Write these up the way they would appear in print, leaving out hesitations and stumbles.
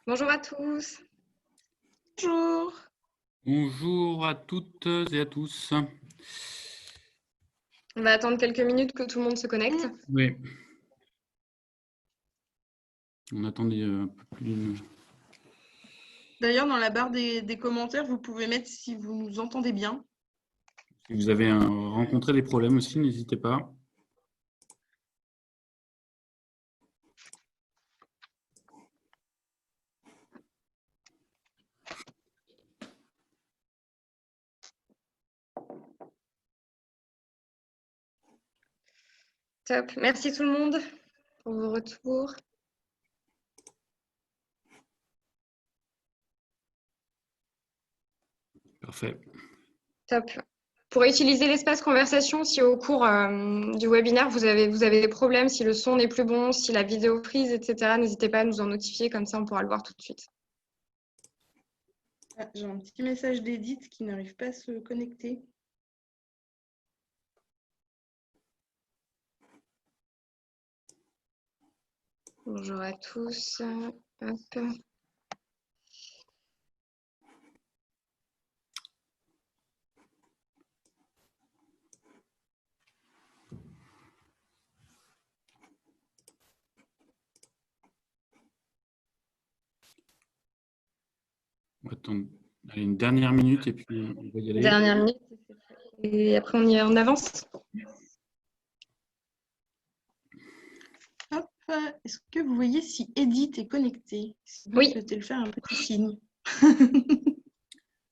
Bonjour à tous. Bonjour. Bonjour à toutes et à tous. On va attendre quelques minutes que tout le monde se connecte. Oui. On attendait un peu plus. D'ailleurs, dans la barre des commentaires, vous pouvez mettre si vous nous entendez bien. Si vous avez rencontré des problèmes aussi, n'hésitez pas. Top. Merci tout le monde pour vos retours. Parfait. Top. Pour utiliser l'espace conversation, si au cours du webinaire, vous avez des problèmes, si le son n'est plus bon, si la vidéo frise, etc., n'hésitez pas à nous en notifier, comme ça on pourra le voir tout de suite. Ah, j'ai un petit message d'Edith qui n'arrive pas à se connecter. Bonjour à tous. Hop. On va attendre. Allez, une dernière minute et puis on va y aller. Dernière minute. Et après, on avance. Hop. Est-ce que vous voyez si Edith est connectée? Si vous Oui. souhaitez le faire, un petit signe.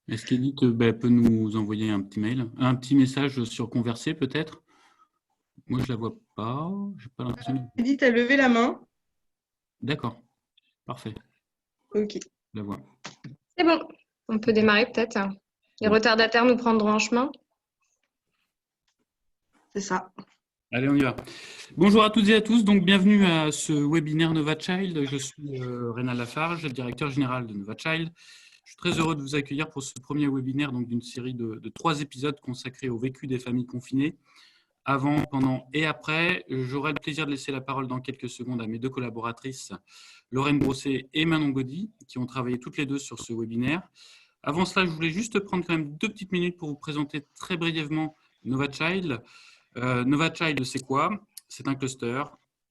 Est-ce qu'Edith peut nous envoyer un petit mail, un petit message sur Converser peut-être? Moi, je ne la vois pas. J'ai pas l'impression. Edith a levé la main. D'accord. Parfait. Ok. Je la vois. C'est bon. On peut démarrer peut-être. Les retardataires nous prendront en chemin. C'est ça. Allez, on y va. Bonjour à toutes et à tous. Donc, bienvenue à ce webinaire Nova Child. Je suis Rénal Lafarge, directeur général de Nova Child. Je suis très heureux de vous accueillir pour ce premier webinaire d'une série de 3 épisodes consacrés au vécu des familles confinées. Avant, pendant et après, j'aurai le plaisir de laisser la parole dans quelques secondes à mes 2 collaboratrices, Lorraine Brosset et Manon Gaudy, qui ont travaillé toutes les 2 sur ce webinaire. Avant cela, je voulais juste prendre quand même 2 petites minutes pour vous présenter très brièvement Nova Child. Nova Child, c'est quoi? C'est un cluster,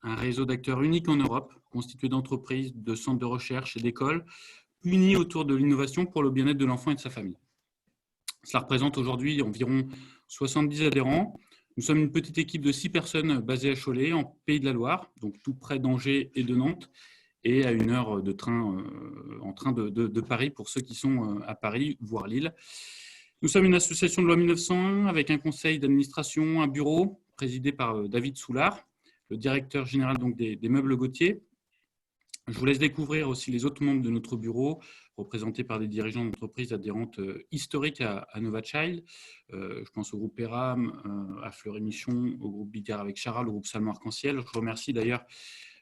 un réseau d'acteurs unique en Europe, constitué d'entreprises, de centres de recherche et d'écoles, unis autour de l'innovation pour le bien-être de l'enfant et de sa famille. Cela représente aujourd'hui environ 70 adhérents. Nous sommes une petite équipe de 6 personnes basée à Cholet, en Pays de la Loire, donc tout près d'Angers et de Nantes, et à 1 heure de train, en train de Paris pour ceux qui sont à Paris, voire Lille. Nous sommes une association de loi 1901 avec un conseil d'administration, un bureau présidé par David Soulard, le directeur général donc des meubles Gauthier. Je vous laisse découvrir aussi les autres membres de notre bureau, représentés par des dirigeants d'entreprises adhérentes historiques à Nova Child. Je pense au groupe Peram, à Fleury-Michon, au groupe Bigard avec Charal, au groupe Salmon Arc-en-Ciel. Je remercie d'ailleurs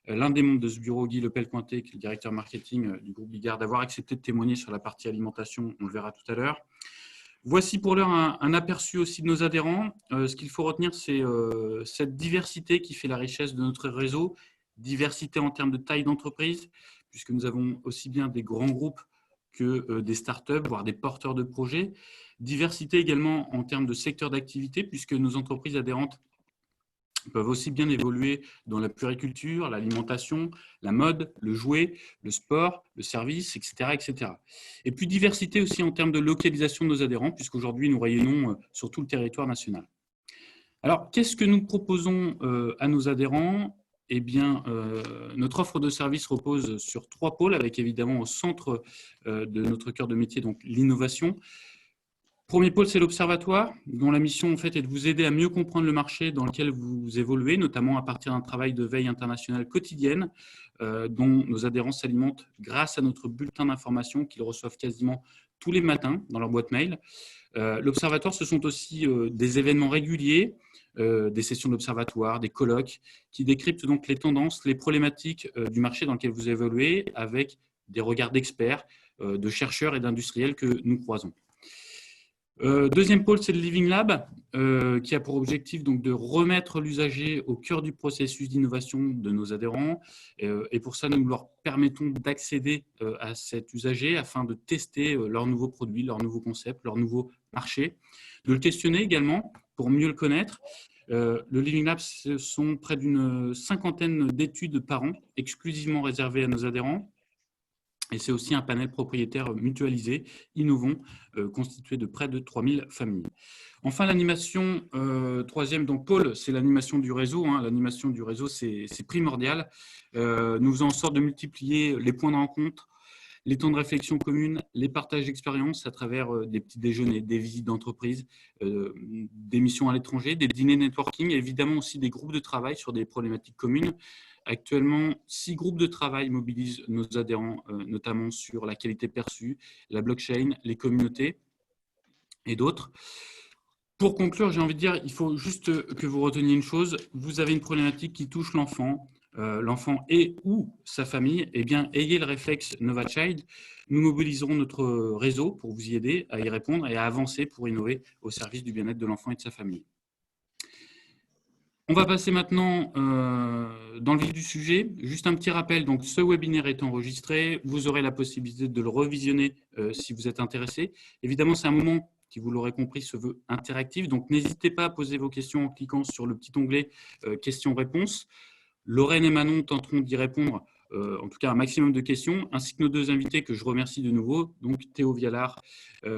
l'un des membres de ce bureau, Guy Lepel-Cointet, qui est le directeur marketing du groupe Bigard, d'avoir accepté de témoigner sur la partie alimentation. On le verra tout à l'heure. Voici pour l'heure un aperçu aussi de nos adhérents. Ce qu'il faut retenir, c'est cette diversité qui fait la richesse de notre réseau. Diversité en termes de taille d'entreprise, puisque nous avons aussi bien des grands groupes que des startups, voire des porteurs de projets. Diversité également en termes de secteur d'activité, puisque nos entreprises adhérentes peuvent aussi bien évoluer dans la puériculture, l'alimentation, la mode, le jouet, le sport, le service, etc., etc. Et puis diversité aussi en termes de localisation de nos adhérents, puisqu'aujourd'hui nous rayonnons sur tout le territoire national. Alors, qu'est-ce que nous proposons à nos adhérents? Eh bien, notre offre de service repose sur 3 pôles, avec évidemment au centre de notre cœur de métier, donc l'innovation. Premier pôle, c'est l'Observatoire, dont la mission en fait est de vous aider à mieux comprendre le marché dans lequel vous évoluez, notamment à partir d'un travail de veille internationale quotidienne, dont nos adhérents s'alimentent grâce à notre bulletin d'information qu'ils reçoivent quasiment tous les matins dans leur boîte mail. L'Observatoire, ce sont aussi des événements réguliers, des sessions d'observatoire, des colloques, qui décryptent donc les tendances, les problématiques du marché dans lequel vous évoluez, avec des regards d'experts, de chercheurs et d'industriels que nous croisons. Deuxième pôle, c'est le Living Lab, qui a pour objectif donc, de remettre l'usager au cœur du processus d'innovation de nos adhérents. Et pour ça, nous leur permettons d'accéder à cet usager afin de tester leurs nouveaux produits, leurs nouveaux concepts, leurs nouveaux marchés, de le questionner également pour mieux le connaître. Le Living Lab, ce sont près d'une cinquantaine d'études par an, exclusivement réservées à nos adhérents. Et c'est aussi un panel propriétaire mutualisé, innovant, constitué de près de 3000 familles. Enfin, l'animation, troisième donc, pôle, c'est l'animation du réseau. L'animation du réseau, c'est primordial. Nous faisons en sorte de multiplier les points de rencontre, les temps de réflexion commune, les partages d'expériences à travers des petits déjeuners, des visites d'entreprise, des missions à l'étranger, des dîners networking, et évidemment aussi des groupes de travail sur des problématiques communes. Actuellement, 6 groupes de travail mobilisent nos adhérents, notamment sur la qualité perçue, la blockchain, les communautés et d'autres. Pour conclure, j'ai envie de dire, il faut juste que vous reteniez une chose. Vous avez une problématique qui touche l'enfant. L'enfant et ou sa famille, eh bien, ayez le réflexe NovaChild. Nous mobiliserons notre réseau pour vous y aider à y répondre et à avancer pour innover au service du bien-être de l'enfant et de sa famille. On va passer maintenant dans le vif du sujet. Juste un petit rappel, donc ce webinaire est enregistré. Vous aurez la possibilité de le revisionner si vous êtes intéressé. Évidemment, c'est un moment qui, vous l'aurez compris, se veut interactif. Donc, n'hésitez pas à poser vos questions en cliquant sur le petit onglet questions-réponses. Lorraine et Manon tenteront d'y répondre, en tout cas un maximum de questions, ainsi que nos deux invités que je remercie de nouveau, donc Théo Vialard,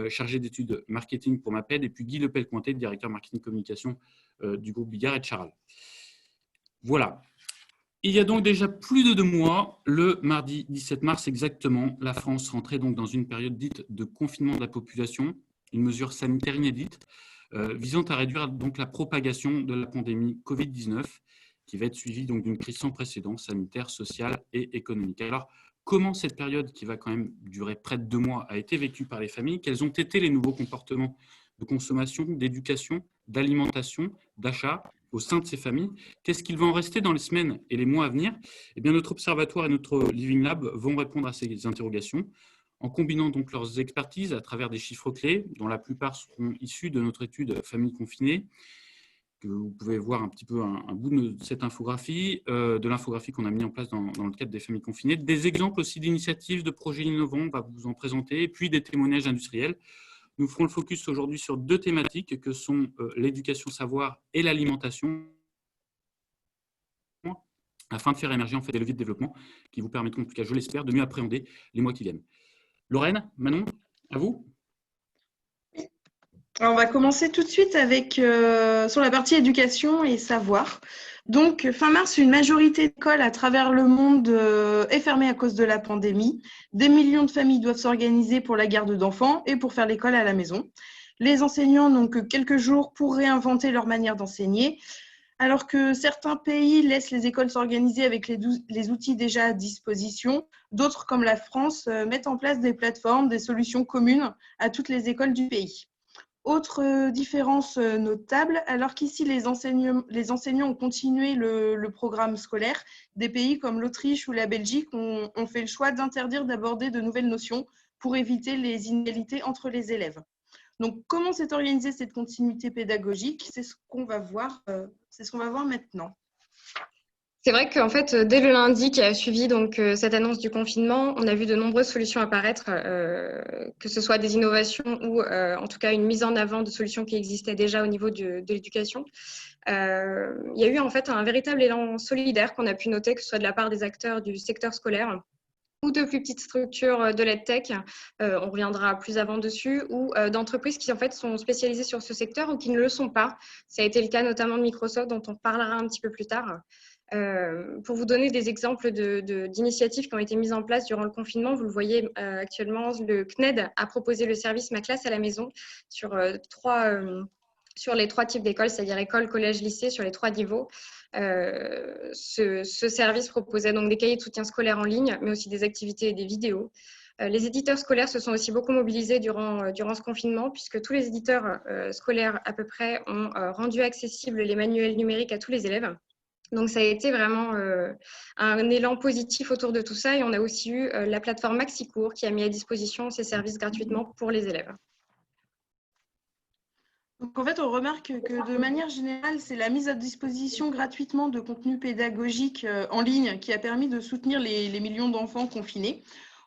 chargé d'études marketing pour MAPED, et puis Guy Lepel-Cointet, directeur marketing communication du groupe Bigard et de Charal. Voilà. Il y a donc déjà plus de 2 mois, le mardi 17 mars exactement, la France rentrait donc dans une période dite de confinement de la population, une mesure sanitaire inédite, visant à réduire donc la propagation de la pandémie Covid-19, qui va être suivie donc d'une crise sans précédent sanitaire, sociale et économique. Alors, comment cette période, qui va quand même durer près de 2 mois, a été vécue par les familles? Quels ont été les nouveaux comportements de consommation, d'éducation, d'alimentation, d'achat au sein de ces familles? Qu'est-ce qu'il va en rester dans les semaines et les mois à venir? Eh bien, notre observatoire et notre Living Lab vont répondre à ces interrogations en combinant donc leurs expertises à travers des chiffres clés, dont la plupart seront issus de notre étude Familles confinées, que vous pouvez voir un petit peu un bout de cette infographie, de l'infographie qu'on a mis en place dans le cadre des familles confinées, des exemples aussi d'initiatives, de projets innovants, on va vous en présenter, et puis des témoignages industriels. Nous ferons le focus aujourd'hui sur 2 thématiques que sont l'éducation savoir et l'alimentation, afin de faire émerger en fait des leviers de développement qui vous permettront, en tout cas je l'espère, de mieux appréhender les mois qui viennent. Lorraine, Manon, à vous. Alors, on va commencer tout de suite avec sur la partie éducation et savoir. Donc, fin mars, une majorité d'écoles à travers le monde est fermée à cause de la pandémie. Des millions de familles doivent s'organiser pour la garde d'enfants et pour faire l'école à la maison. Les enseignants n'ont que quelques jours pour réinventer leur manière d'enseigner, alors que certains pays laissent les écoles s'organiser avec les outils déjà à disposition. D'autres, comme la France, mettent en place des plateformes, des solutions communes à toutes les écoles du pays. Autre différence notable, alors qu'ici les enseignants ont continué le programme scolaire, des pays comme l'Autriche ou la Belgique ont fait le choix d'interdire d'aborder de nouvelles notions pour éviter les inégalités entre les élèves. Donc, comment s'est organisée cette continuité pédagogique? C'est ce qu'on va voir maintenant. C'est vrai qu'en fait, dès le lundi qui a suivi donc, cette annonce du confinement, on a vu de nombreuses solutions apparaître, que ce soit des innovations ou en tout cas une mise en avant de solutions qui existaient déjà au niveau de l'éducation. Il y a eu en fait un véritable élan solidaire qu'on a pu noter, que ce soit de la part des acteurs du secteur scolaire ou de plus petites structures de l'EdTech, on reviendra plus avant dessus, ou d'entreprises qui en fait sont spécialisées sur ce secteur ou qui ne le sont pas. Ça a été le cas notamment de Microsoft, dont on parlera un petit peu plus tard. Pour vous donner des exemples d'initiatives qui ont été mises en place durant le confinement, vous le voyez actuellement, le CNED a proposé le service Ma classe à la maison sur les 3 types d'écoles, c'est-à-dire école, collège, lycée, sur les 3 niveaux. Ce service proposait donc des cahiers de soutien scolaire en ligne, mais aussi des activités et des vidéos. Les éditeurs scolaires se sont aussi beaucoup mobilisés durant ce confinement, puisque tous les éditeurs scolaires à peu près ont rendu accessibles les manuels numériques à tous les élèves. Donc, ça a été vraiment un élan positif autour de tout ça. Et on a aussi eu la plateforme Maxicours qui a mis à disposition ces services gratuitement pour les élèves. Donc, en fait, on remarque que de manière générale, c'est la mise à disposition gratuitement de contenus pédagogiques en ligne qui a permis de soutenir les millions d'enfants confinés.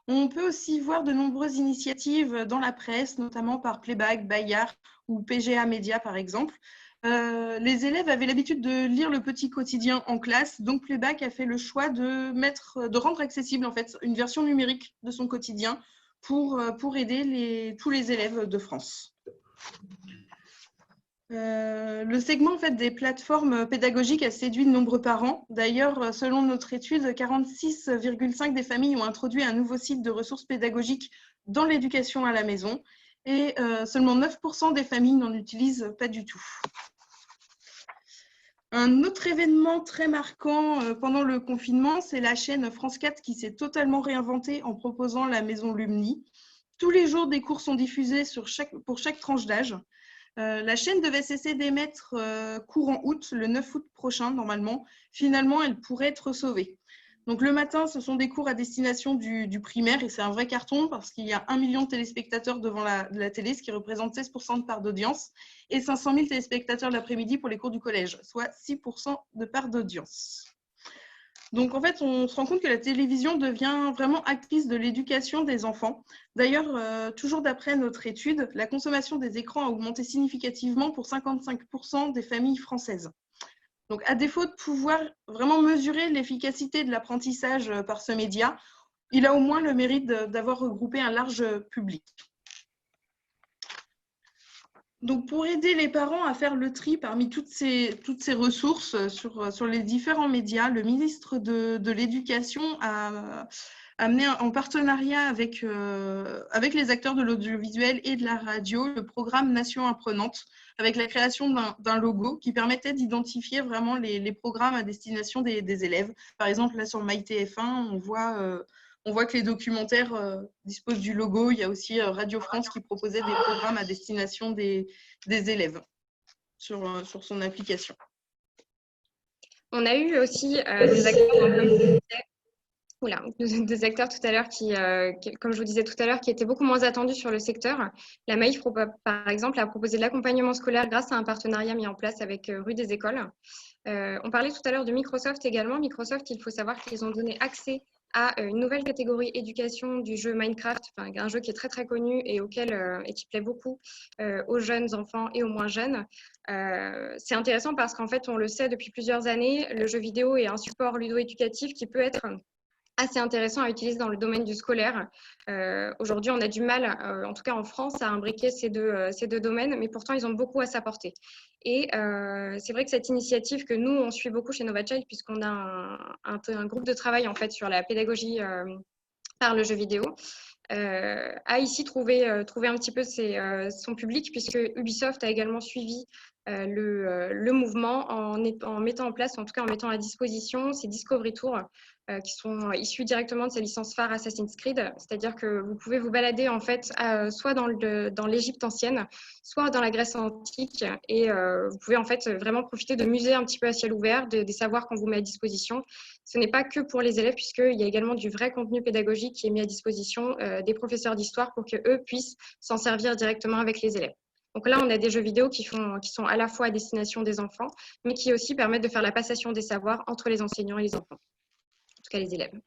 On peut aussi voir de nombreuses initiatives dans la presse, notamment par Playback, Bayard ou PGA Média, par exemple. Les élèves avaient l'habitude de lire le petit quotidien en classe, donc Playback a fait le choix de rendre accessible en fait, une version numérique de son quotidien pour aider tous les élèves de France. Le segment en fait, des plateformes pédagogiques a séduit de nombreux parents. D'ailleurs, selon notre étude, 46,5% des familles ont introduit un nouveau site de ressources pédagogiques dans l'éducation à la maison et seulement 9% des familles n'en utilisent pas du tout. Un autre événement très marquant pendant le confinement, c'est la chaîne France 4 qui s'est totalement réinventée en proposant la Maison Lumni. Tous les jours, des cours sont diffusés pour chaque tranche d'âge. La chaîne devait cesser d'émettre courant août, le 9 août prochain, normalement. Finalement, elle pourrait être sauvée. Donc, le matin, ce sont des cours à destination du primaire et c'est un vrai carton parce qu'il y a 1 million de téléspectateurs devant la télé, ce qui représente 16% de part d'audience, et 500 000 téléspectateurs l'après-midi pour les cours du collège, soit 6% de part d'audience. Donc, en fait, on se rend compte que la télévision devient vraiment actrice de l'éducation des enfants. D'ailleurs, toujours d'après notre étude, la consommation des écrans a augmenté significativement pour 55% des familles françaises. Donc, à défaut de pouvoir vraiment mesurer l'efficacité de l'apprentissage par ce média, il a au moins le mérite d'avoir regroupé un large public. Donc, pour aider les parents à faire le tri parmi toutes ces ressources sur les différents médias, le ministre de l'Éducation a amené en partenariat avec les acteurs de l'audiovisuel et de la radio le programme Nation Apprenante, avec la création d'un logo qui permettait d'identifier vraiment les programmes à destination des élèves. Par exemple, là sur MyTF1, on voit que les documentaires disposent du logo. Il y a aussi Radio France qui proposait des programmes à destination des élèves sur son application. On a eu aussi des acteurs tout à l'heure qui, comme je vous disais tout à l'heure, qui étaient beaucoup moins attendus sur le secteur. La Maïf, par exemple, a proposé de l'accompagnement scolaire grâce à un partenariat mis en place avec Rue des Écoles. On parlait tout à l'heure de Microsoft également. Microsoft, il faut savoir qu'ils ont donné accès à une nouvelle catégorie éducation du jeu Minecraft, un jeu qui est très très connu et qui plaît beaucoup aux jeunes enfants et aux moins jeunes. C'est intéressant parce qu'en fait, on le sait depuis plusieurs années, le jeu vidéo est un support ludo-éducatif qui peut être assez intéressant à utiliser dans le domaine du scolaire. Aujourd'hui, on a du mal, en tout cas en France, à imbriquer ces deux domaines, mais pourtant, ils ont beaucoup à s'apporter. Et c'est vrai que cette initiative que nous, on suit beaucoup chez NovaChild, puisqu'on a un groupe de travail en fait, sur la pédagogie par le jeu vidéo, a ici trouvé un petit peu son public, puisque Ubisoft a également suivi le mouvement en mettant en place, en tout cas en mettant à disposition ces Discovery Tours qui sont issus directement de sa licence phare Assassin's Creed, c'est-à-dire que vous pouvez vous balader en fait soit dans l'Égypte ancienne, soit dans la Grèce antique, et vous pouvez en fait vraiment profiter de musées un petit peu à ciel ouvert, des savoirs qu'on vous met à disposition. Ce n'est pas que pour les élèves, puisqu'il y a également du vrai contenu pédagogique qui est mis à disposition des professeurs d'histoire pour qu'eux puissent s'en servir directement avec les élèves. Donc là, on a des jeux vidéo qui sont à la fois à destination des enfants, mais qui aussi permettent de faire la passation des savoirs entre les enseignants et les enfants, en tout cas les élèves.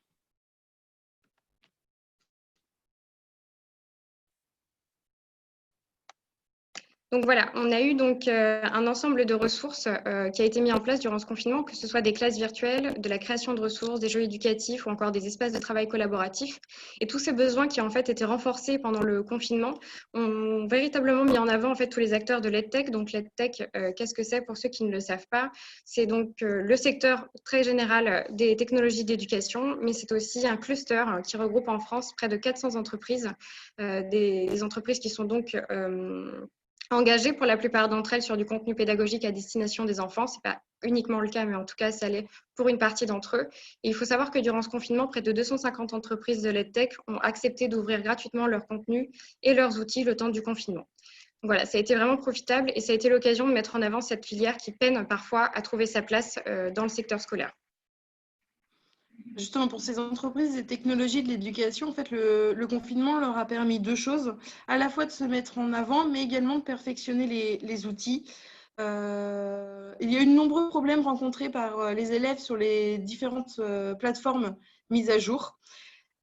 Donc voilà, on a eu donc un ensemble de ressources qui a été mis en place durant ce confinement, que ce soit des classes virtuelles, de la création de ressources, des jeux éducatifs ou encore des espaces de travail collaboratifs. Et tous ces besoins qui en fait étaient renforcés pendant le confinement ont véritablement mis en avant en fait tous les acteurs de l'EdTech. Donc l'EdTech, qu'est-ce que c'est pour ceux qui ne le savent pas? C'est donc le secteur très général des technologies d'éducation, mais c'est aussi un cluster qui regroupe en France près de 400 entreprises, des entreprises qui sont donc engagées pour la plupart d'entre elles sur du contenu pédagogique à destination des enfants. Ce n'est pas uniquement le cas, mais en tout cas, ça l'est pour une partie d'entre eux. Et il faut savoir que durant ce confinement, près de 250 entreprises de l'EdTech ont accepté d'ouvrir gratuitement leur contenu et leurs outils le temps du confinement. Voilà, ça a été vraiment profitable et ça a été l'occasion de mettre en avant cette filière qui peine parfois à trouver sa place dans le secteur scolaire. Justement, pour ces entreprises et technologies de l'éducation, en fait, le confinement leur a permis deux choses, à la fois de se mettre en avant, mais également de perfectionner les outils. Il y a eu de nombreux problèmes rencontrés par les élèves sur les différentes plateformes mises à jour,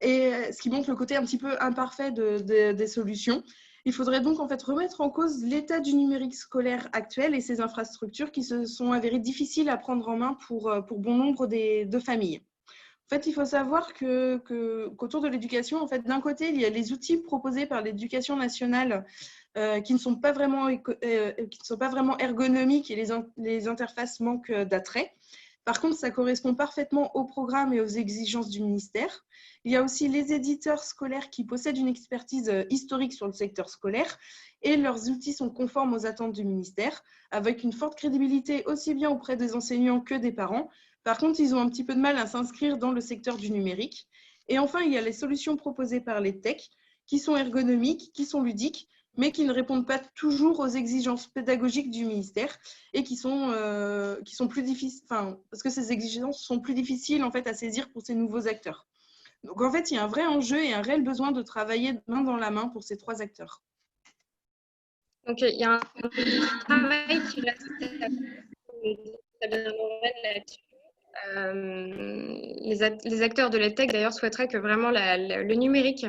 et ce qui montre le côté un petit peu imparfait des solutions. Il faudrait donc en fait remettre en cause l'état du numérique scolaire actuel et ses infrastructures qui se sont avérées difficiles à prendre en main pour bon nombre de familles. En fait, il faut savoir qu'autour de l'éducation, en fait, d'un côté, il y a les outils proposés par l'éducation nationale qui ne sont pas vraiment ergonomiques et les interfaces manquent d'attrait. Par contre, ça correspond parfaitement au programme et aux exigences du ministère. Il y a aussi les éditeurs scolaires qui possèdent une expertise historique sur le secteur scolaire et leurs outils sont conformes aux attentes du ministère, avec une forte crédibilité aussi bien auprès des enseignants que des parents. Par contre, ils ont un petit peu de mal à s'inscrire dans le secteur du numérique. Et enfin, il y a les solutions proposées par les techs qui sont ergonomiques, qui sont ludiques, mais qui ne répondent pas toujours aux exigences pédagogiques du ministère et qui sont plus difficiles, parce que ces exigences sont plus difficiles en fait à saisir pour ces nouveaux acteurs. Donc en fait, il y a un vrai enjeu et un réel besoin de travailler main dans la main pour ces trois acteurs. Donc il y a un travail qui reste là-dessus. Les acteurs de l'EdTech d'ailleurs souhaiteraient que vraiment le numérique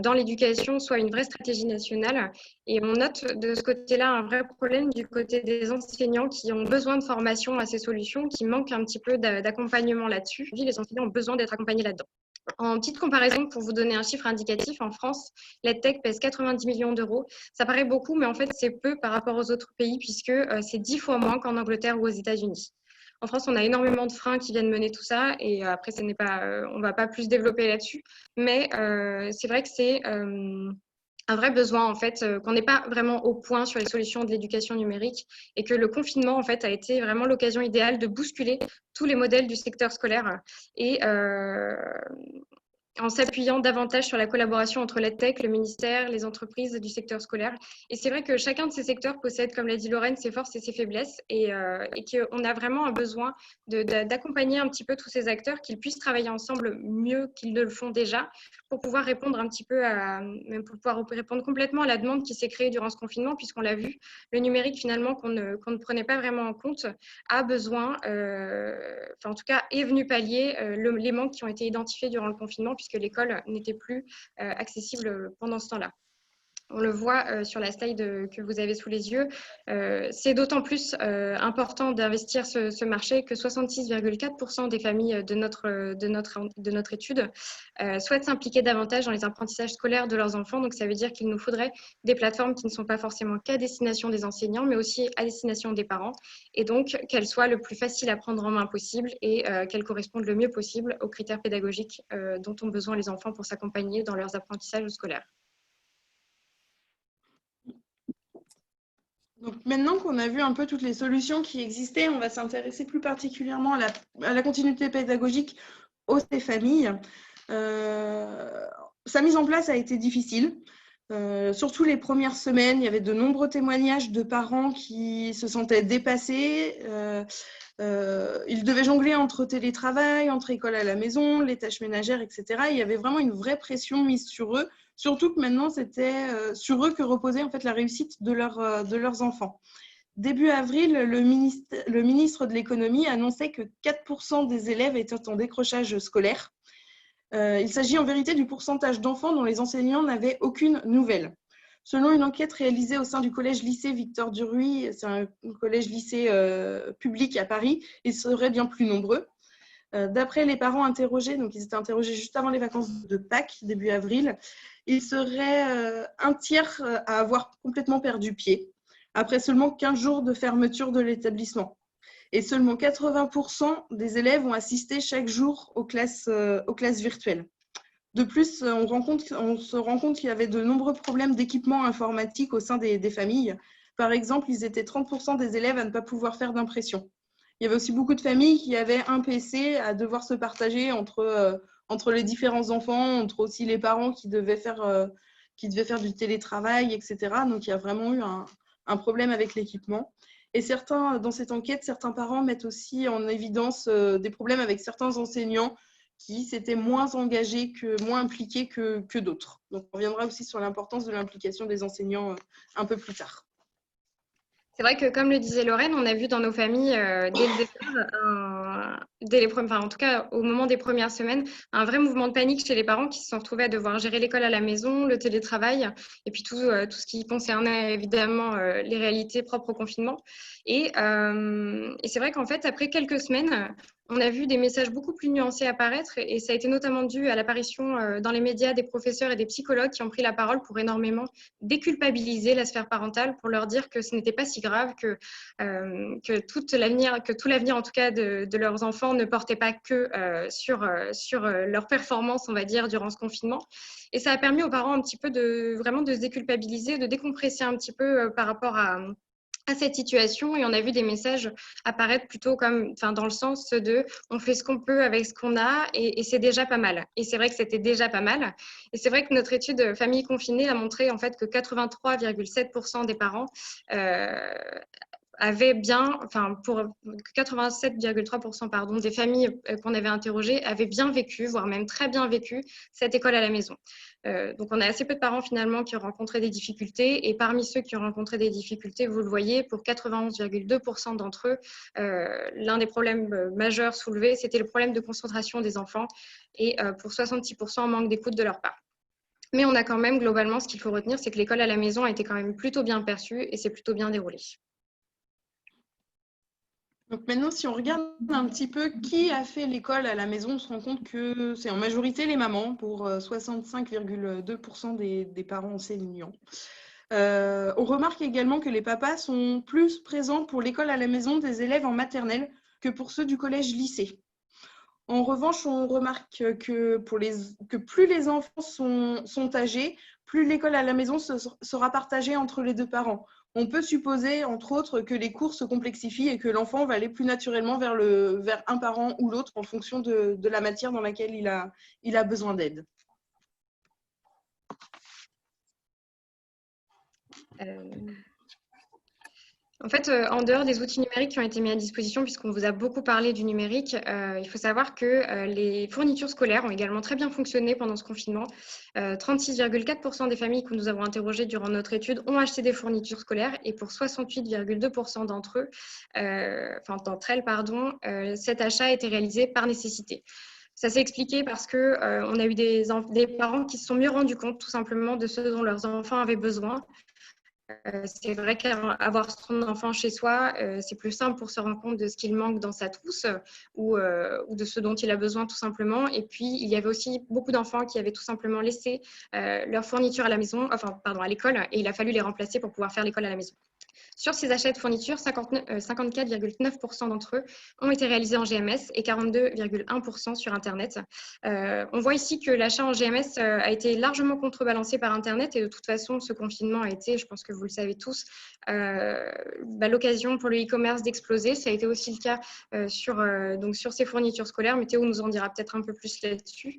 dans l'éducation soit une vraie stratégie nationale, et on note de ce côté-là un vrai problème du côté des enseignants qui ont besoin de formation à ces solutions, qui manquent un petit peu d'accompagnement là-dessus. Les enseignants ont besoin d'être accompagnés là-dedans. En petite comparaison, pour vous donner un chiffre indicatif, en France, l'EdTech pèse 90 millions d'euros. Ça paraît beaucoup, mais en fait, c'est peu par rapport aux autres pays, puisque c'est 10 fois moins qu'en Angleterre ou aux États-Unis. En France, on a énormément de freins qui viennent mener tout ça, et après, on ne va pas plus développer là-dessus. Mais c'est vrai que c'est un vrai besoin, en fait, qu'on n'est pas vraiment au point sur les solutions de l'éducation numérique, et que le confinement, en fait, a été vraiment l'occasion idéale de bousculer tous les modèles du secteur scolaire. Et en s'appuyant davantage sur la collaboration entre l'EdTech, le ministère, les entreprises du secteur scolaire. Et c'est vrai que chacun de ces secteurs possède, comme l'a dit Lorraine, ses forces et ses faiblesses, et qu'on a vraiment un besoin d'accompagner un petit peu tous ces acteurs, qu'ils puissent travailler ensemble mieux qu'ils ne le font déjà, pour pouvoir répondre un petit peu même pour pouvoir répondre complètement à la demande qui s'est créée durant ce confinement, puisqu'on l'a vu, le numérique finalement qu'on ne prenait pas vraiment en compte a besoin, en tout cas est venu pallier les manques qui ont été identifiés durant le confinement, puisque l'école n'était plus accessible pendant ce temps-là. On le voit sur la slide que vous avez sous les yeux. C'est d'autant plus important d'investir ce marché que 66,4% des familles de notre étude souhaitent s'impliquer davantage dans les apprentissages scolaires de leurs enfants. Donc, ça veut dire qu'il nous faudrait des plateformes qui ne sont pas forcément qu'à destination des enseignants, mais aussi à destination des parents. Et donc, qu'elles soient le plus faciles à prendre en main possible et qu'elles correspondent le mieux possible aux critères pédagogiques dont ont besoin les enfants pour s'accompagner dans leurs apprentissages scolaires. Donc maintenant qu'on a vu un peu toutes les solutions qui existaient, on va s'intéresser plus particulièrement à la continuité pédagogique aux familles. Sa mise en place a été difficile. Surtout les premières semaines, il y avait de nombreux témoignages de parents qui se sentaient dépassés. Ils devaient jongler entre télétravail, entre école à la maison, les tâches ménagères, etc. Il y avait vraiment une vraie pression mise sur eux, surtout que maintenant, c'était sur eux que reposait en fait la réussite de leurs enfants. Début avril, le ministre de l'économie annonçait que 4% des élèves étaient en décrochage scolaire. Il s'agit en vérité du pourcentage d'enfants dont les enseignants n'avaient aucune nouvelle. Selon une enquête réalisée au sein du collège-lycée Victor Duruy, c'est un collège-lycée public à Paris, ils seraient bien plus nombreux. D'après les parents interrogés, donc ils étaient interrogés juste avant les vacances de Pâques, début avril, ils seraient un tiers à avoir complètement perdu pied, après seulement 15 jours de fermeture de l'établissement. Et seulement 80% des élèves ont assisté chaque jour aux classes virtuelles. De plus, on se rend compte qu'il y avait de nombreux problèmes d'équipement informatique au sein des familles. Par exemple, ils étaient 30% des élèves à ne pas pouvoir faire d'impression. Il y avait aussi beaucoup de familles qui avaient un PC à devoir se partager entre les différents enfants, entre aussi les parents qui devaient faire du télétravail, etc. Donc, il y a vraiment eu un problème avec l'équipement. Et dans cette enquête, certains parents mettent aussi en évidence des problèmes avec certains enseignants qui s'étaient moins engagés, moins impliqués que d'autres. Donc, on reviendra aussi sur l'importance de l'implication des enseignants un peu plus tard. C'est vrai que, comme le disait Lorraine, on a vu dans nos familles, dès le départ, en tout cas au moment des premières semaines, un vrai mouvement de panique chez les parents qui se sont retrouvés à devoir gérer l'école à la maison, le télétravail, et puis tout ce qui concernait évidemment les réalités propres au confinement. Et c'est vrai qu'en fait, après quelques semaines, on a vu des messages beaucoup plus nuancés apparaître, et ça a été notamment dû à l'apparition dans les médias des professeurs et des psychologues qui ont pris la parole pour énormément déculpabiliser la sphère parentale, pour leur dire que ce n'était pas si grave, que tout l'avenir en tout cas de leurs enfants ne portait pas que sur leur performance, on va dire, durant ce confinement. Et ça a permis aux parents un petit peu vraiment de se déculpabiliser, de décompresser un petit peu par rapport à cette situation, et on a vu des messages apparaître plutôt dans le sens de on fait ce qu'on peut avec ce qu'on a, et c'est déjà pas mal. Et c'est vrai que c'était déjà pas mal. Et c'est vrai que notre étude Famille confinée a montré en fait que 83,7% des parents avaient bien, pour 87,3% pardon, des familles qu'on avait interrogées avaient bien vécu, voire même très bien vécu, cette école à la maison. Donc on a assez peu de parents finalement qui ont rencontré des difficultés, et parmi ceux qui ont rencontré des difficultés, vous le voyez, pour 91,2% d'entre eux, l'un des problèmes majeurs soulevés, c'était le problème de concentration des enfants, et pour 66%, manque d'écoute de leur part. Mais on a quand même globalement, ce qu'il faut retenir, c'est que l'école à la maison a été quand même plutôt bien perçue, et c'est plutôt bien déroulé. Donc maintenant, si on regarde un petit peu qui a fait l'école à la maison, on se rend compte que c'est en majorité les mamans, pour 65,2% des parents enseignants. On remarque également que les papas sont plus présents pour l'école à la maison des élèves en maternelle que pour ceux du collège-lycée. En revanche, on remarque que plus les enfants sont âgés, plus l'école à la maison sera partagée entre les deux parents. On peut supposer, entre autres, que les cours se complexifient et que l'enfant va aller plus naturellement vers un parent ou l'autre en fonction de la matière dans laquelle il a besoin d'aide. En fait, en dehors des outils numériques qui ont été mis à disposition, puisqu'on vous a beaucoup parlé du numérique, il faut savoir que les fournitures scolaires ont également très bien fonctionné pendant ce confinement. 36,4% des familles que nous avons interrogées durant notre étude ont acheté des fournitures scolaires, et pour 68,2% d'entre elles, cet achat a été réalisé par nécessité. Ça s'est expliqué parce qu'on a eu des parents qui se sont mieux rendus compte tout simplement de ce dont leurs enfants avaient besoin. C'est vrai qu'avoir son enfant chez soi, c'est plus simple pour se rendre compte de ce qu'il manque dans sa trousse, ou de ce dont il a besoin tout simplement. Et puis, il y avait aussi beaucoup d'enfants qui avaient tout simplement laissé leur fourniture à l'école, et il a fallu les remplacer pour pouvoir faire l'école à la maison. Sur ces achats de fournitures, 54,9% d'entre eux ont été réalisés en GMS et 42,1% sur Internet. On voit ici que l'achat en GMS a été largement contrebalancé par Internet, et de toute façon, ce confinement a été, je pense que vous le savez tous, l'occasion pour le e-commerce d'exploser. Ça a été aussi le cas sur ces fournitures scolaires, mais Théo nous en dira peut-être un peu plus là-dessus.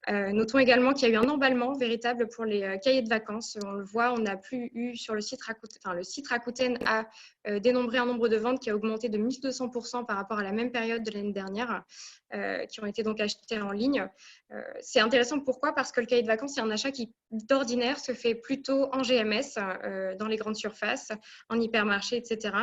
Notons également qu'il y a eu un emballement véritable pour les cahiers de vacances. On le voit, on n'a plus eu sur le site Rakuten a dénombré un nombre de ventes qui a augmenté de 1200% par rapport à la même période de l'année dernière, qui ont été donc achetés en ligne. C'est intéressant, pourquoi ? Parce que le cahier de vacances, c'est un achat qui, d'ordinaire, se fait plutôt en GMS, dans les grandes surfaces, en hypermarché, etc.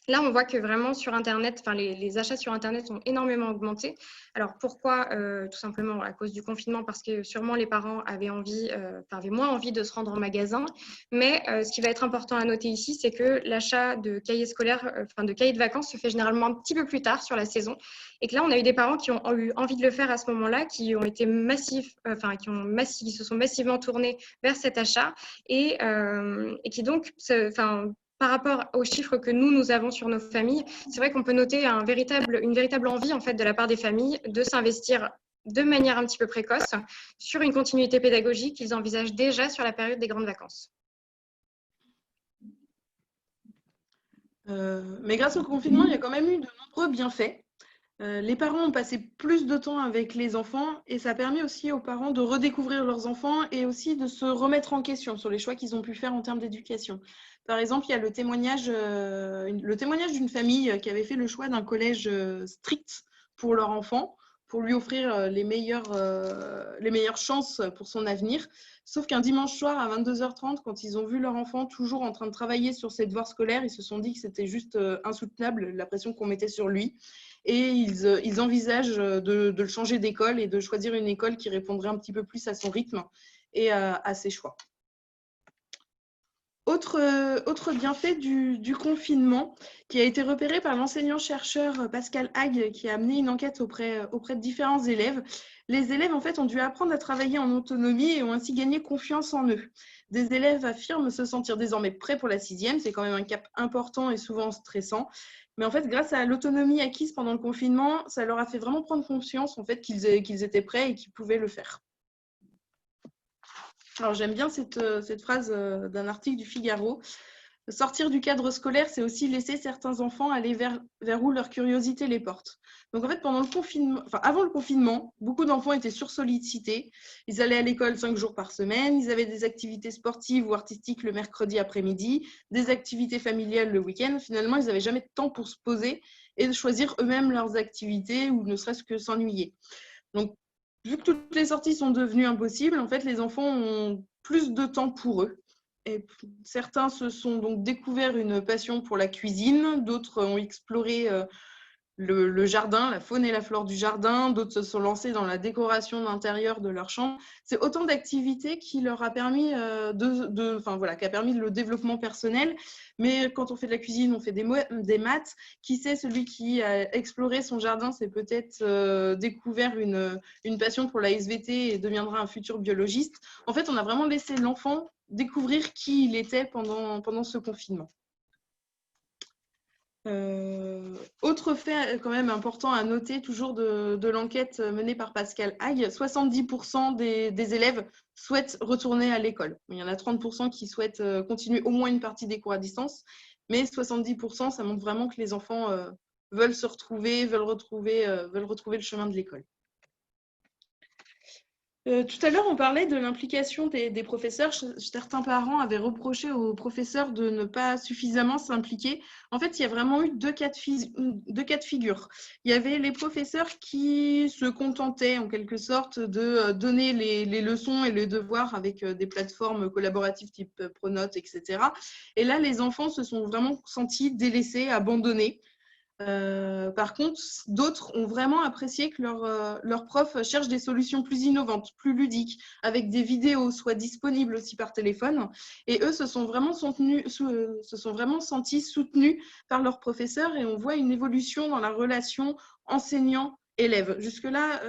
Là, on voit que vraiment sur Internet, les achats sur Internet ont énormément augmenté. Alors pourquoi ? Tout simplement à cause du confinement, parce que sûrement les parents avaient moins envie de se rendre en magasin. Mais ce qui va être important à noter ici, c'est que l'achat de cahiers scolaires, de cahiers de vacances se fait généralement un petit peu plus tard sur la saison. Et que là, on a eu des parents qui ont eu envie de le faire à ce moment-là, qui ont été qui se sont massivement tournés vers cet achat, et qui donc, par rapport aux chiffres que nous avons sur nos familles, c'est vrai qu'on peut noter une véritable envie en fait, de la part des familles de s'investir de manière un petit peu précoce sur une continuité pédagogique qu'ils envisagent déjà sur la période des grandes vacances. Mais grâce au confinement, il y a quand même eu de nombreux bienfaits. Les parents ont passé plus de temps avec les enfants, et ça a permis aussi aux parents de redécouvrir leurs enfants et aussi de se remettre en question sur les choix qu'ils ont pu faire en termes d'éducation. Par exemple, il y a le témoignage d'une famille qui avait fait le choix d'un collège strict pour leur enfant, pour lui offrir les meilleures chances pour son avenir. Sauf qu'un dimanche soir à 22h30, quand ils ont vu leur enfant toujours en train de travailler sur ses devoirs scolaires, ils se sont dit que c'était juste insoutenable, la pression qu'on mettait sur lui. Et ils envisagent de le changer d'école et de choisir une école qui répondrait un petit peu plus à son rythme et à ses choix. Autre bienfait du confinement qui a été repéré par l'enseignant-chercheur Pascal Hague, qui a mené une enquête auprès de différents élèves. Les élèves, en fait, ont dû apprendre à travailler en autonomie et ont ainsi gagné confiance en eux. Des élèves affirment se sentir désormais prêts pour la 6e. C'est quand même un cap important et souvent stressant. Mais en fait, grâce à l'autonomie acquise pendant le confinement, ça leur a fait vraiment prendre conscience en fait, qu'ils étaient prêts et qu'ils pouvaient le faire. Alors, j'aime bien cette phrase d'un article du Figaro. Sortir du cadre scolaire, c'est aussi laisser certains enfants aller vers où leur curiosité les porte. Donc, en fait, avant le confinement, beaucoup d'enfants étaient sursollicités. Ils allaient à l'école 5 jours par semaine. Ils avaient des activités sportives ou artistiques le mercredi après-midi, des activités familiales le week-end. Finalement, ils n'avaient jamais de temps pour se poser et de choisir eux-mêmes leurs activités ou ne serait-ce que s'ennuyer. Donc, vu que toutes les sorties sont devenues impossibles, en fait, les enfants ont plus de temps pour eux. Et certains se sont donc découvert une passion pour la cuisine, d'autres ont exploré le jardin, la faune et la flore du jardin, d'autres se sont lancés dans la décoration d'intérieur de leur chambre. C'est autant d'activités qui leur a permis qui a permis le développement personnel. Mais quand on fait de la cuisine, on fait des maths. Qui sait, celui qui a exploré son jardin, c'est peut-être découvert une passion pour la SVT et deviendra un futur biologiste. En fait, on a vraiment laissé l'enfant découvrir qui il était pendant ce confinement. Autre fait quand même important à noter, toujours de l'enquête menée par Pascal Hague, 70% des élèves souhaitent retourner à l'école. Il y en a 30% qui souhaitent continuer au moins une partie des cours à distance, mais 70%, ça montre vraiment que les enfants veulent se retrouver, veulent retrouver le chemin de l'école. Tout à l'heure, on parlait de l'implication des professeurs. Certains parents avaient reproché aux professeurs de ne pas suffisamment s'impliquer. En fait, il y a vraiment eu deux cas de figure. Il y avait les professeurs qui se contentaient, en quelque sorte, de donner les leçons et les devoirs avec des plateformes collaboratives type Pronote, etc. Et là, les enfants se sont vraiment sentis délaissés, abandonnés. Par contre, d'autres ont vraiment apprécié que leurs profs cherchent des solutions plus innovantes, plus ludiques, avec des vidéos, soit disponibles aussi par téléphone. Et eux se sont vraiment sentis soutenus par leurs professeurs et on voit une évolution dans la relation enseignant-élève. Jusque-là,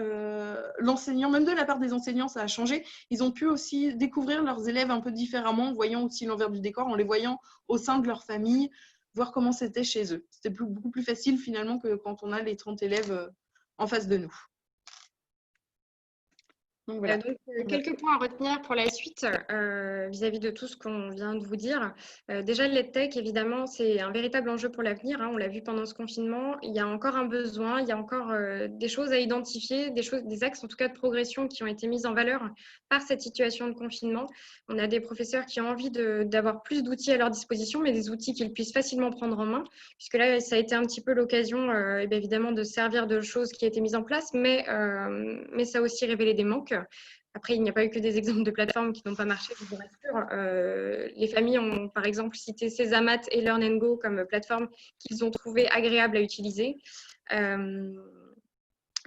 l'enseignant, même de la part des enseignants, ça a changé. Ils ont pu aussi découvrir leurs élèves un peu différemment, en voyant aussi l'envers du décor, en les voyant au sein de leur famille, voir comment c'était chez eux. C'était beaucoup plus facile finalement que quand on a les 30 élèves en face de nous. Donc, voilà. Quelques points à retenir pour la suite vis-à-vis de tout ce qu'on vient de vous dire. Déjà, l'EdTech, évidemment, c'est un véritable enjeu pour l'avenir. On l'a vu pendant ce confinement. Il y a encore un besoin, il y a encore des choses à identifier, des axes en tout cas de progression qui ont été mis en valeur par cette situation de confinement. On a des professeurs qui ont envie d'avoir plus d'outils à leur disposition, mais des outils qu'ils puissent facilement prendre en main, puisque là, ça a été un petit peu l'occasion, évidemment, de servir de choses qui étaient mises en place, mais ça a aussi révélé des manques. Après, il n'y a pas eu que des exemples de plateformes qui n'ont pas marché, je vous rassure. Les familles ont par exemple cité Sesamat et Learn & Go comme plateformes qu'ils ont trouvées agréables à utiliser.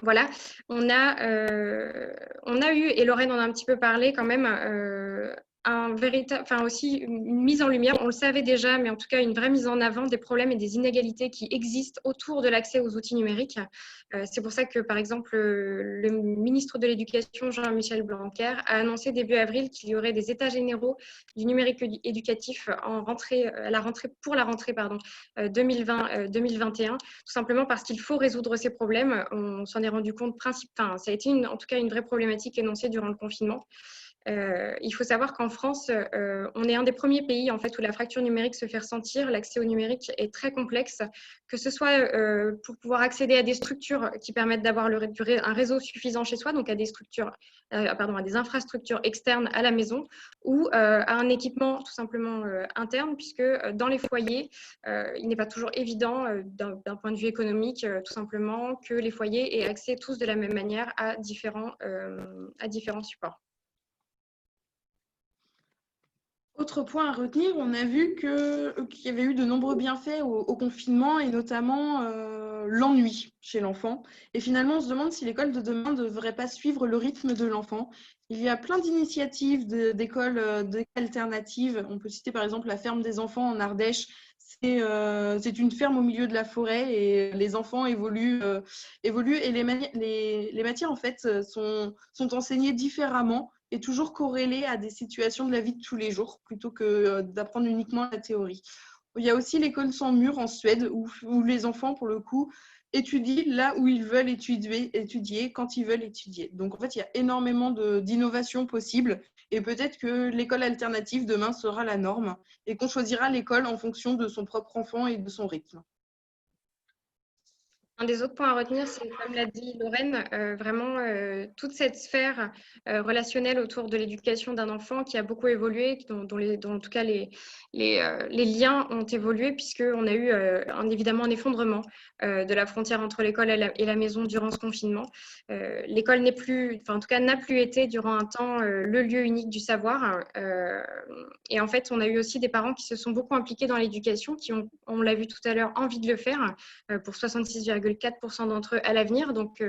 Voilà, on a eu, et Lorraine en a un petit peu parlé quand même, aussi une mise en lumière, on le savait déjà, mais en tout cas une vraie mise en avant des problèmes et des inégalités qui existent autour de l'accès aux outils numériques. C'est pour ça que, par exemple, le ministre de l'Éducation, Jean-Michel Blanquer, a annoncé début avril qu'il y aurait des états généraux du numérique éducatif pour la rentrée 2020-2021, tout simplement parce qu'il faut résoudre ces problèmes. On s'en est rendu compte, ça a été en tout cas une vraie problématique énoncée durant le confinement. Il faut savoir qu'en France, on est un des premiers pays en fait, où la fracture numérique se fait ressentir. L'accès au numérique est très complexe, que ce soit pour pouvoir accéder à des structures qui permettent d'avoir un réseau suffisant chez soi, donc à des à des infrastructures externes à la maison, ou à un équipement tout simplement interne, puisque dans les foyers, il n'est pas toujours évident d'un point de vue économique, tout simplement, que les foyers aient accès tous de la même manière à différents supports. Autre point à retenir, on a vu qu'il y avait eu de nombreux bienfaits au confinement et notamment l'ennui chez l'enfant. Et finalement, on se demande si l'école de demain ne devrait pas suivre le rythme de l'enfant. Il y a plein d'initiatives d'écoles alternatives. On peut citer par exemple la ferme des enfants en Ardèche. C'est une ferme au milieu de la forêt et les enfants évoluent et les matières en fait sont enseignées différemment et toujours corrélées à des situations de la vie de tous les jours plutôt que d'apprendre uniquement la théorie. Il y a aussi l'école sans mur en Suède où les enfants, pour le coup, étudient là où ils veulent étudier quand ils veulent étudier. Donc, en fait, il y a énormément d'innovations possibles et peut-être que l'école alternative demain sera la norme et qu'on choisira l'école en fonction de son propre enfant et de son rythme. Un des autres points à retenir, c'est, comme l'a dit Lorraine, vraiment toute cette sphère relationnelle autour de l'éducation d'un enfant qui a beaucoup évolué, dont en tout cas les liens ont évolué, puisqu'on a eu évidemment un effondrement de la frontière entre l'école et la maison durant ce confinement. L'école n'est plus, enfin en tout cas n'a plus été durant un temps le lieu unique du savoir. Et en fait, on a eu aussi des parents qui se sont beaucoup impliqués dans l'éducation, qui ont, on l'a vu tout à l'heure, envie de le faire, pour 66,4% d'entre eux à l'avenir. Donc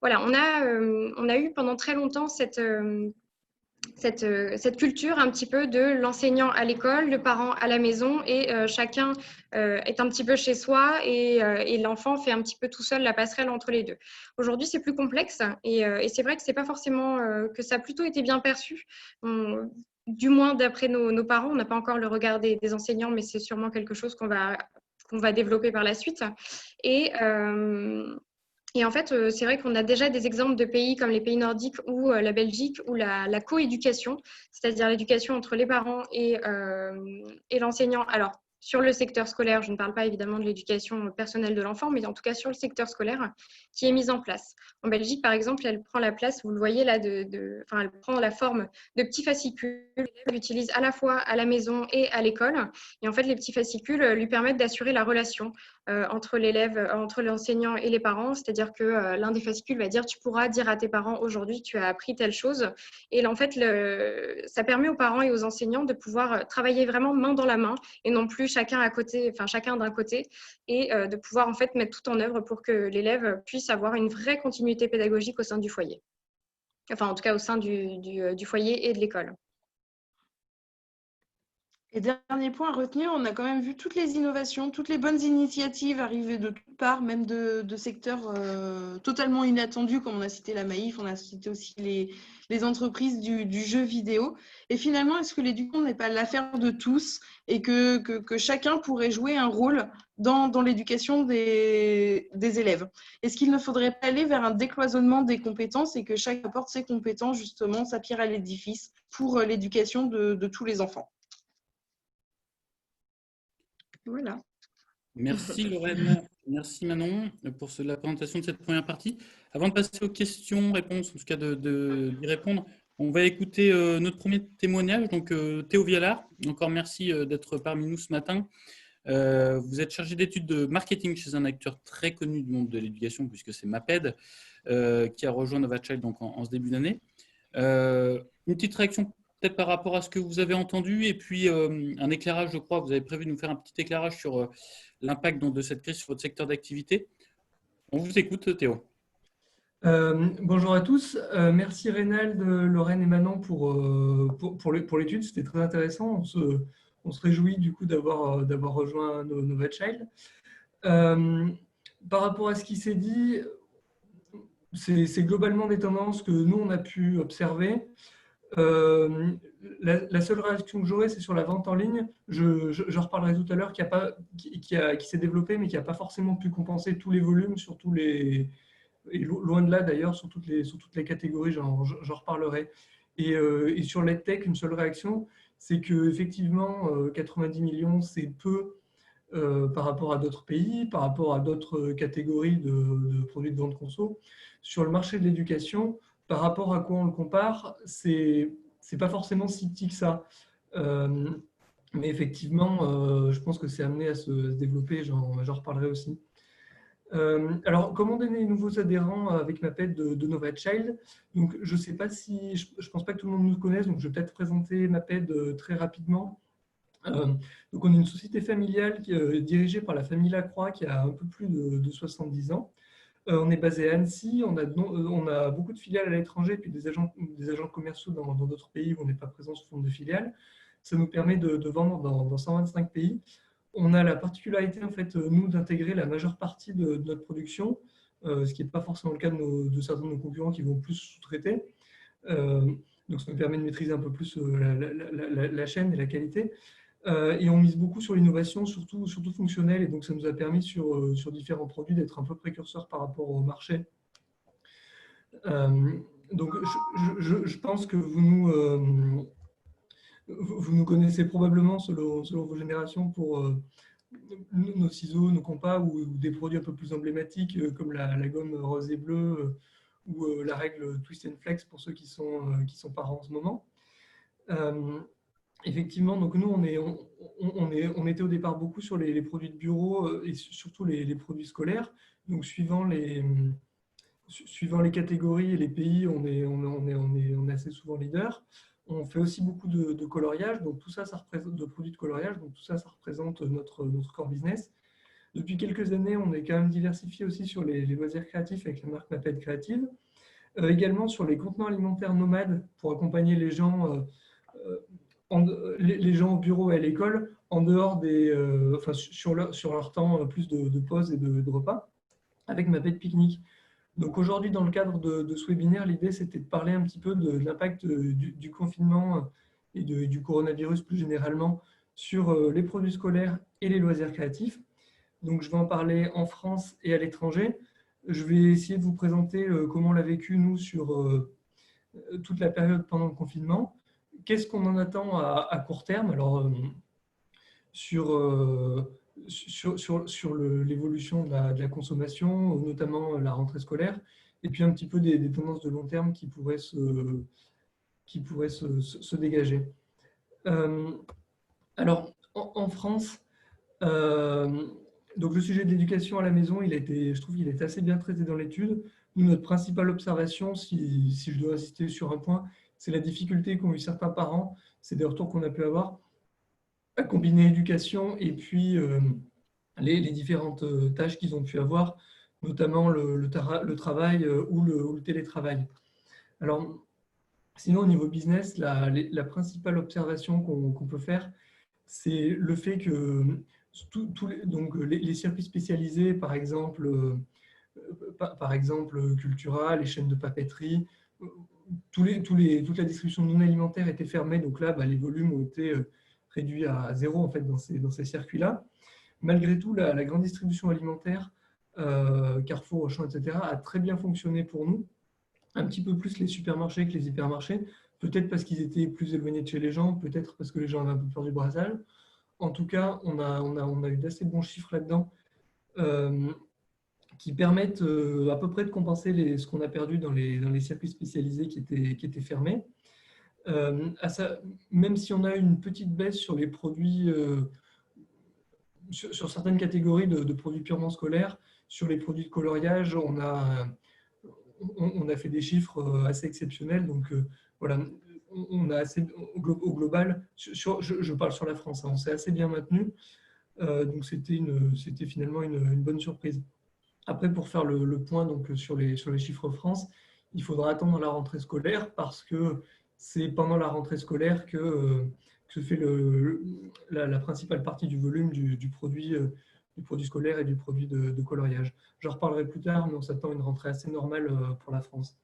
voilà, on a eu pendant très longtemps cette culture un petit peu de l'enseignant à l'école, le parent à la maison, et chacun est un petit peu chez soi et l'enfant fait un petit peu tout seul la passerelle entre les deux. Aujourd'hui, c'est plus complexe et c'est vrai que c'est pas forcément que ça a plutôt été bien perçu. Du moins d'après nos parents, on n'a pas encore le regard des enseignants, mais c'est sûrement quelque chose qu'on va développer par la suite. Et en fait, c'est vrai qu'on a déjà des exemples de pays comme les pays nordiques ou la Belgique où la coéducation, c'est-à-dire l'éducation entre les parents et l'enseignant. Alors, sur le secteur scolaire, je ne parle pas évidemment de l'éducation personnelle de l'enfant, mais en tout cas sur le secteur scolaire, qui est mise en place. En Belgique, par exemple, elle prend la place, vous le voyez là, elle prend la forme de petits fascicules. L'élève l'utilise à la fois à la maison et à l'école. Et en fait, les petits fascicules lui permettent d'assurer la relation entre l'élève, entre l'enseignant et les parents. C'est-à-dire que l'un des fascicules va dire, tu pourras dire à tes parents, aujourd'hui, tu as appris telle chose. Et là, en fait, ça permet aux parents et aux enseignants de pouvoir travailler vraiment main dans la main et non plus chacun d'un côté, et de pouvoir en fait mettre tout en œuvre pour que l'élève puisse avoir une vraie continuité pédagogique au sein du foyer. Enfin, en tout cas, au sein du foyer et de l'école. Et dernier point à retenir, on a quand même vu toutes les innovations, toutes les bonnes initiatives arriver de toutes parts, même de secteurs totalement inattendus, comme on a cité la Maïf, on a cité aussi les entreprises du jeu vidéo. Et finalement, est-ce que l'éducation n'est pas l'affaire de tous et que chacun pourrait jouer un rôle dans l'éducation des élèves? Est-ce qu'il ne faudrait pas aller vers un décloisonnement des compétences et que chacun apporte ses compétences, justement, sa pierre à l'édifice pour l'éducation de tous les enfants? Voilà. Merci Lorraine, merci Manon pour la présentation de cette première partie. Avant de passer aux questions-réponses, en tout cas d'y répondre, on va écouter notre premier témoignage, donc Théo Vialard. Encore merci d'être parmi nous ce matin. Vous êtes chargé d'études de marketing chez un acteur très connu du monde de l'éducation, puisque c'est MAPED, qui a rejoint NovaChild donc en ce début d'année. Une petite réaction peut-être par rapport à ce que vous avez entendu, et puis un éclairage, je crois, vous avez prévu de nous faire un petit éclairage sur l'impact de cette crise sur votre secteur d'activité. On vous écoute, Théo. Bonjour à tous. Merci Rénal, Lorraine et Manon pour l'étude. C'était très intéressant. On se réjouit du coup d'avoir rejoint NovaChild. Par rapport à ce qui s'est dit, c'est globalement des tendances que nous, on a pu observer. La seule réaction que j'aurais, c'est sur la vente en ligne. Je reparlerai tout à l'heure, qui s'est développé, mais qui n'a pas forcément pu compenser tous les volumes sur tous les... Et loin de là d'ailleurs, sur toutes les catégories, j'en reparlerai. Et sur l'EdTech, une seule réaction, c'est qu'effectivement, 90 millions, c'est peu par rapport à d'autres pays, par rapport à d'autres catégories de produits de vente conso. Sur le marché de l'éducation, par rapport à quoi on le compare, c'est pas forcément si petit que ça. Mais effectivement, je pense que c'est amené à se développer, j'en reparlerai aussi. Alors, comment donner les nouveaux adhérents avec ma page de NovaChild? Donc, je sais pas si, je pense pas que tout le monde nous connaisse, donc je vais peut-être présenter ma page très rapidement. Donc, on est une société familiale dirigée par la famille Lacroix qui a un peu plus de 70 ans. On est basé à Annecy, on a beaucoup de filiales à l'étranger, puis des agents commerciaux dans d'autres pays où on n'est pas présent sous forme de filiales. Ça nous permet de vendre dans 125 pays. On a la particularité, en fait, nous, d'intégrer la majeure partie de notre production, ce qui n'est pas forcément le cas de certains de nos concurrents qui vont plus sous-traiter. Donc, ça nous permet de maîtriser un peu plus la chaîne et la qualité. Et on mise beaucoup sur l'innovation, surtout fonctionnelle, et donc ça nous a permis sur différents produits d'être un peu précurseurs par rapport au marché. Donc, je pense que vous nous connaissez probablement selon vos générations pour nos ciseaux, nos compas ou des produits un peu plus emblématiques comme la gomme rose et bleue ou la règle Twist and Flex pour ceux qui sont parents en ce moment. Effectivement, donc nous, on était au départ beaucoup sur les produits de bureau et surtout les produits scolaires. Donc, suivant les catégories et les pays, on est assez souvent leader. On fait aussi beaucoup de coloriage, donc tout ça, représente de produits de coloriage, donc tout ça, ça représente notre core business. Depuis quelques années, on est quand même diversifié aussi sur les loisirs créatifs avec la marque Maped Créative. Également sur les contenants alimentaires nomades pour accompagner les gens, les gens au bureau et à l'école en dehors sur leur temps plus de pause et de repas avec Maped Pique-Nique. Donc aujourd'hui, dans le cadre de ce webinaire, l'idée c'était de parler un petit peu de l'impact du confinement et du coronavirus plus généralement sur les produits scolaires et les loisirs créatifs. Donc je vais en parler en France et à l'étranger. Je vais essayer de vous présenter comment on l'a vécu nous sur toute la période pendant le confinement. Qu'est-ce qu'on en attend à court terme? Alors sur l'évolution de la consommation, notamment la rentrée scolaire, et puis un petit peu des tendances de long terme qui pourraient se dégager. Alors, en France, donc le sujet de l'éducation à la maison, je trouve qu'il est assez bien traité dans l'étude. Nous, notre principale observation, si je dois insister sur un point, c'est la difficulté qu'ont eu certains parents, c'est des retours qu'on a pu avoir, à combiner éducation et puis les différentes tâches qu'ils ont pu avoir, notamment le travail ou le télétravail. Alors, sinon, au niveau business, la principale observation qu'on peut faire, c'est le fait que les circuits spécialisés, par exemple Cultura, les chaînes de papeterie, toute la distribution non alimentaire était fermée, donc là, les volumes ont été réduits à zéro en fait, dans ces circuits-là. Malgré tout, la grande distribution alimentaire, Carrefour, Auchan, etc., a très bien fonctionné pour nous. Un petit peu plus les supermarchés que les hypermarchés, peut-être parce qu'ils étaient plus éloignés de chez les gens, peut-être parce que les gens avaient un peu peur du brassage. En tout cas, on a eu d'assez bons chiffres là-dedans qui permettent à peu près de compenser ce qu'on a perdu dans les circuits spécialisés qui étaient fermés. Même si on a une petite baisse sur les produits, sur certaines catégories de produits purement scolaires, sur les produits de coloriage, on a fait des chiffres assez exceptionnels. Donc voilà, on a assez, au global, je parle sur la France, on s'est assez bien maintenu. Donc c'était finalement une bonne surprise. Après, pour faire le point donc, sur les chiffres France, il faudra attendre la rentrée scolaire parce que c'est pendant la rentrée scolaire que se fait la principale partie du volume du produit scolaire et du produit de coloriage. J'en reparlerai plus tard, mais on s'attend à une rentrée assez normale pour la France.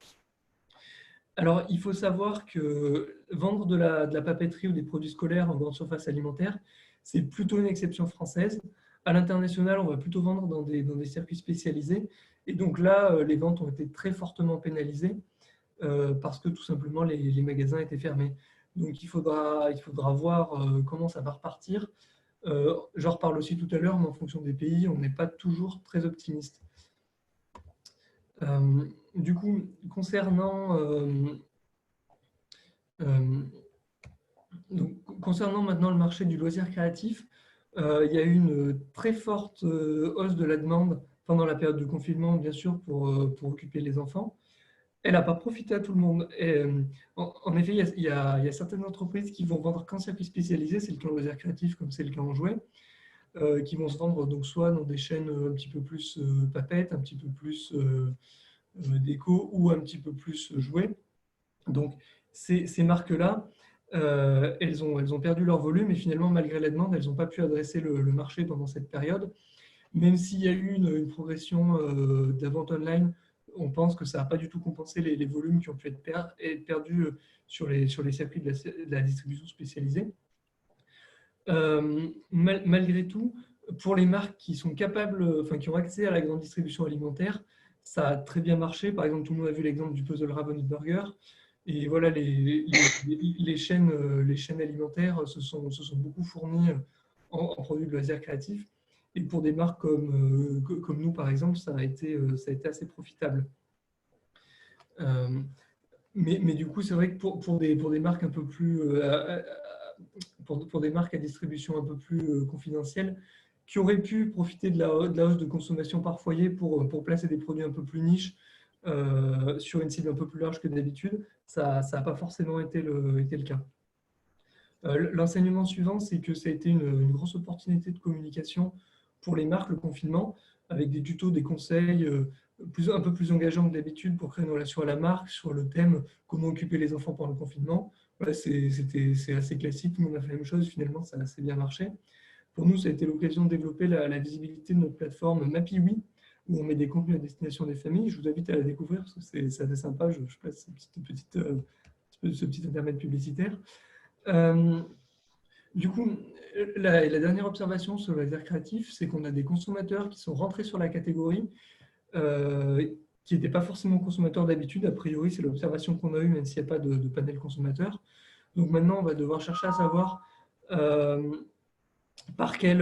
Alors, il faut savoir que vendre de la papeterie ou des produits scolaires en grande surface alimentaire, c'est plutôt une exception française. À l'international, on va plutôt vendre dans des circuits spécialisés. Et donc là, les ventes ont été très fortement pénalisées. parce que tout simplement les magasins étaient fermés. Donc il faudra voir comment ça va repartir. J'en reparle aussi tout à l'heure, mais en fonction des pays, on n'est pas toujours très optimiste. Du coup, concernant maintenant le marché du loisir créatif, il y a eu une très forte hausse de la demande pendant la période de confinement, bien sûr, pour occuper les enfants. Elle n'a pas profité à tout le monde. Et, en effet, il y a certaines entreprises qui vont vendre qu'en circuit spécialisé, c'est le cas en loisir créatif comme c'est le cas en jouet, qui vont se vendre donc soit dans des chaînes un petit peu plus papettes, un petit peu plus déco ou un petit peu plus jouet. Donc, ces marques-là, elles ont perdu leur volume et finalement, malgré la demande, elles n'ont pas pu adresser le marché pendant cette période. Même s'il y a eu une progression de la vente online, on pense que ça n'a pas du tout compensé les volumes qui ont pu être perdus sur les circuits de la distribution spécialisée. Malgré tout, pour les marques qui sont capables, qui ont accès à la grande distribution alimentaire, ça a très bien marché. Par exemple, tout le monde a vu l'exemple du Puzzle Ravenous Burger. Et voilà, les chaînes alimentaires se sont beaucoup fournies en produits de loisirs créatifs. Et pour des marques comme nous, par exemple, ça a été assez profitable. Mais du coup, c'est vrai que pour des marques un peu plus, pour des marques à distribution un peu plus confidentielle, qui auraient pu profiter de la hausse de consommation par foyer pour placer des produits un peu plus niches sur une cible un peu plus large que d'habitude, ça n'a pas forcément été le cas. L'enseignement suivant, c'est que ça a été une grosse opportunité de communication pour les marques, le confinement, avec des tutos, des conseils un peu plus engageants que d'habitude pour créer une relation à la marque sur le thème « Comment occuper les enfants pendant le confinement ». Voilà, c'est assez classique, nous on a fait la même chose, finalement ça a assez bien marché. Pour nous, ça a été l'occasion de développer la visibilité de notre plateforme MappyWe, où on met des contenus à destination des familles. Je vous invite à la découvrir parce que c'est assez sympa, je place ce petit intermède publicitaire. Du coup, la dernière observation sur le loisir créatif, c'est qu'on a des consommateurs qui sont rentrés sur la catégorie, qui n'étaient pas forcément consommateurs d'habitude. A priori, c'est l'observation qu'on a eue, même s'il n'y a pas de panel consommateur. Donc maintenant, on va devoir chercher à savoir par quel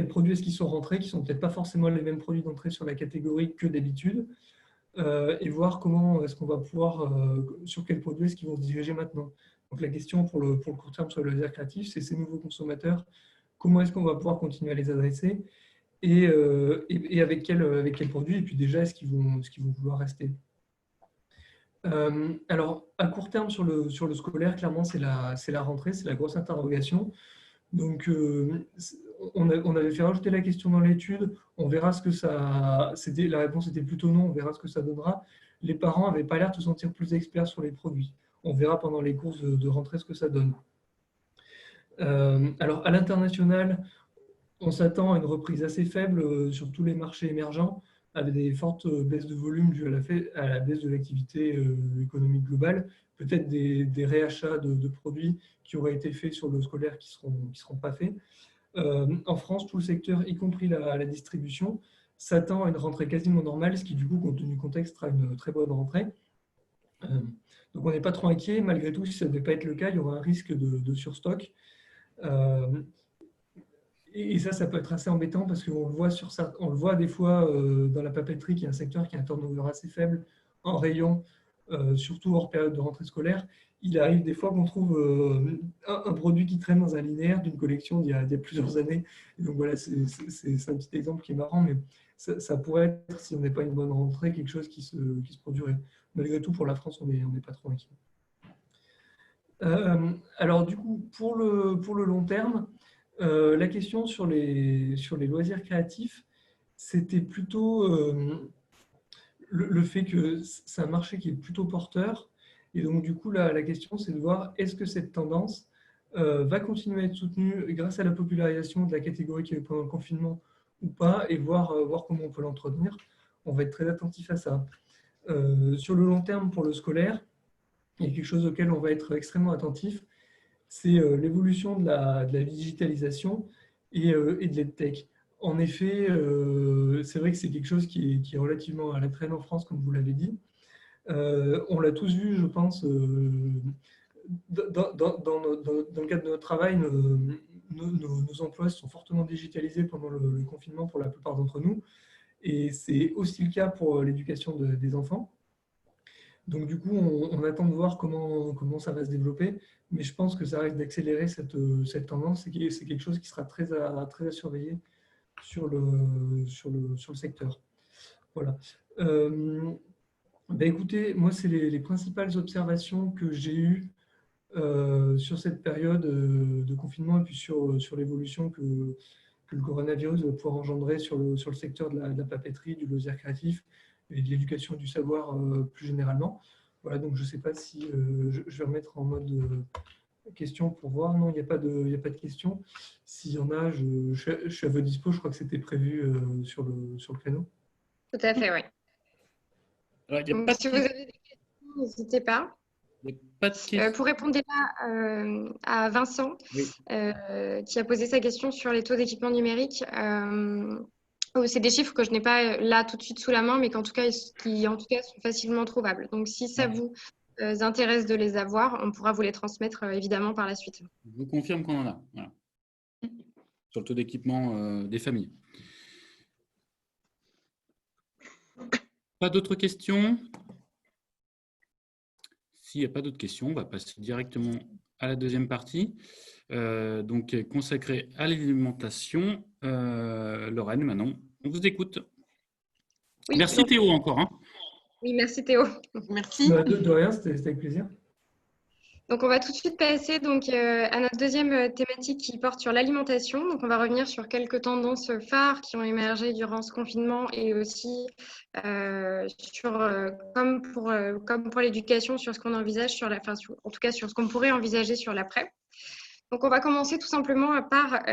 produit est-ce qu'ils sont rentrés, qui ne sont peut-être pas forcément les mêmes produits d'entrée sur la catégorie que d'habitude, et voir comment est-ce qu'on va pouvoir, sur quel produit est-ce qu'ils vont se diriger maintenant. Donc la question pour le court terme sur le loisir créatif, c'est ces nouveaux consommateurs, comment est-ce qu'on va pouvoir continuer à les adresser et avec quel produit, et puis déjà, est-ce qu'ils vont vouloir rester. Alors, à court terme sur le scolaire, clairement, c'est la rentrée, c'est la grosse interrogation. Donc, on avait fait rajouter la question dans l'étude, on verra ce que ça... La réponse était plutôt non, on verra ce que ça donnera. Les parents n'avaient pas l'air de se sentir plus experts sur les produits. On verra pendant les courses de rentrée ce que ça donne. Alors, à l'international, on s'attend à une reprise assez faible sur tous les marchés émergents, avec des fortes baisses de volume dues à la baisse de l'activité économique globale, peut-être des réachats de produits qui auraient été faits sur le scolaire qui seront pas faits. En France, tout le secteur, y compris la distribution, s'attend à une rentrée quasiment normale, ce qui, du coup, compte tenu du contexte, sera une très bonne rentrée. Donc, on n'est pas trop inquiet. Malgré tout, si ça ne devait pas être le cas, il y aura un risque de surstock. Et ça peut être assez embêtant parce qu'on le voit des fois dans la papeterie, qui est un secteur qui a un turnover assez faible en rayon, surtout hors période de rentrée scolaire. Il arrive des fois qu'on trouve un produit qui traîne dans un linéaire d'une collection d'il y a plusieurs années. Et donc voilà, c'est un petit exemple qui est marrant, mais ça pourrait être, si on n'est pas une bonne rentrée, quelque chose qui se produirait. Malgré tout, pour la France, on n'est pas trop inquiet. Alors du coup, pour le long terme, la question sur les loisirs créatifs, c'était plutôt le fait que c'est un marché qui est plutôt porteur. Et donc, du coup, la question, c'est de voir est-ce que cette tendance va continuer à être soutenue grâce à la popularisation de la catégorie qui est pendant le confinement ou pas, et voir comment on peut l'entretenir. On va être très attentif à ça. Sur le long terme, pour le scolaire, il y a quelque chose auquel on va être extrêmement attentif, c'est l'évolution de la digitalisation et de l'EdTech. En effet, c'est vrai que c'est quelque chose qui est relativement à la traîne en France, comme vous l'avez dit. On l'a tous vu, je pense, dans le cadre de notre travail, nos emplois sont fortement digitalisés pendant le confinement pour la plupart d'entre nous. Et c'est aussi le cas pour l'éducation des enfants. Donc du coup, on attend de voir comment ça va se développer. Mais je pense que ça risque d'accélérer cette tendance et c'est quelque chose qui sera très à surveiller sur le secteur. Voilà. Écoutez, moi, c'est les principales observations que j'ai eues sur cette période de confinement et puis sur l'évolution que le coronavirus va pouvoir engendrer sur le secteur de la papeterie, du loisir créatif et de l'éducation du savoir plus généralement. Voilà, donc je ne sais pas si je vais remettre en mode question pour voir. Non, il n'y a pas de questions. S'il y en a, je suis à votre dispo. Je crois que c'était prévu sur le créneau. Tout à fait, oui. Alors, il y a Donc, pas de si vous avez des questions, n'hésitez pas. Il n'y a pas de question. Pour répondre déjà à Vincent, Oui. qui a posé sa question sur les taux d'équipement numérique, c'est des chiffres que je n'ai pas là tout de suite sous la main, mais qui en tout cas sont facilement trouvables. Donc, si ça vous intéresse de les avoir, on pourra vous les transmettre évidemment par la suite. Je vous confirme qu'on en a. Voilà. Sur le taux d'équipement des familles. Pas d'autres questions? S'il n'y a pas d'autres questions, on va passer directement à la deuxième partie, donc consacrée à l'alimentation. Lorraine, Manon, on vous écoute. Oui, merci donc, Théo encore. Hein. Oui, merci Théo. Merci. De rien, c'était avec plaisir. Donc, on va tout de suite passer à notre deuxième thématique qui porte sur l'alimentation. Donc, on va revenir sur quelques tendances phares qui ont émergé durant ce confinement et aussi comme pour l'éducation, sur ce qu'on envisage en tout cas sur ce qu'on pourrait envisager sur l'après. Donc, on va commencer tout simplement par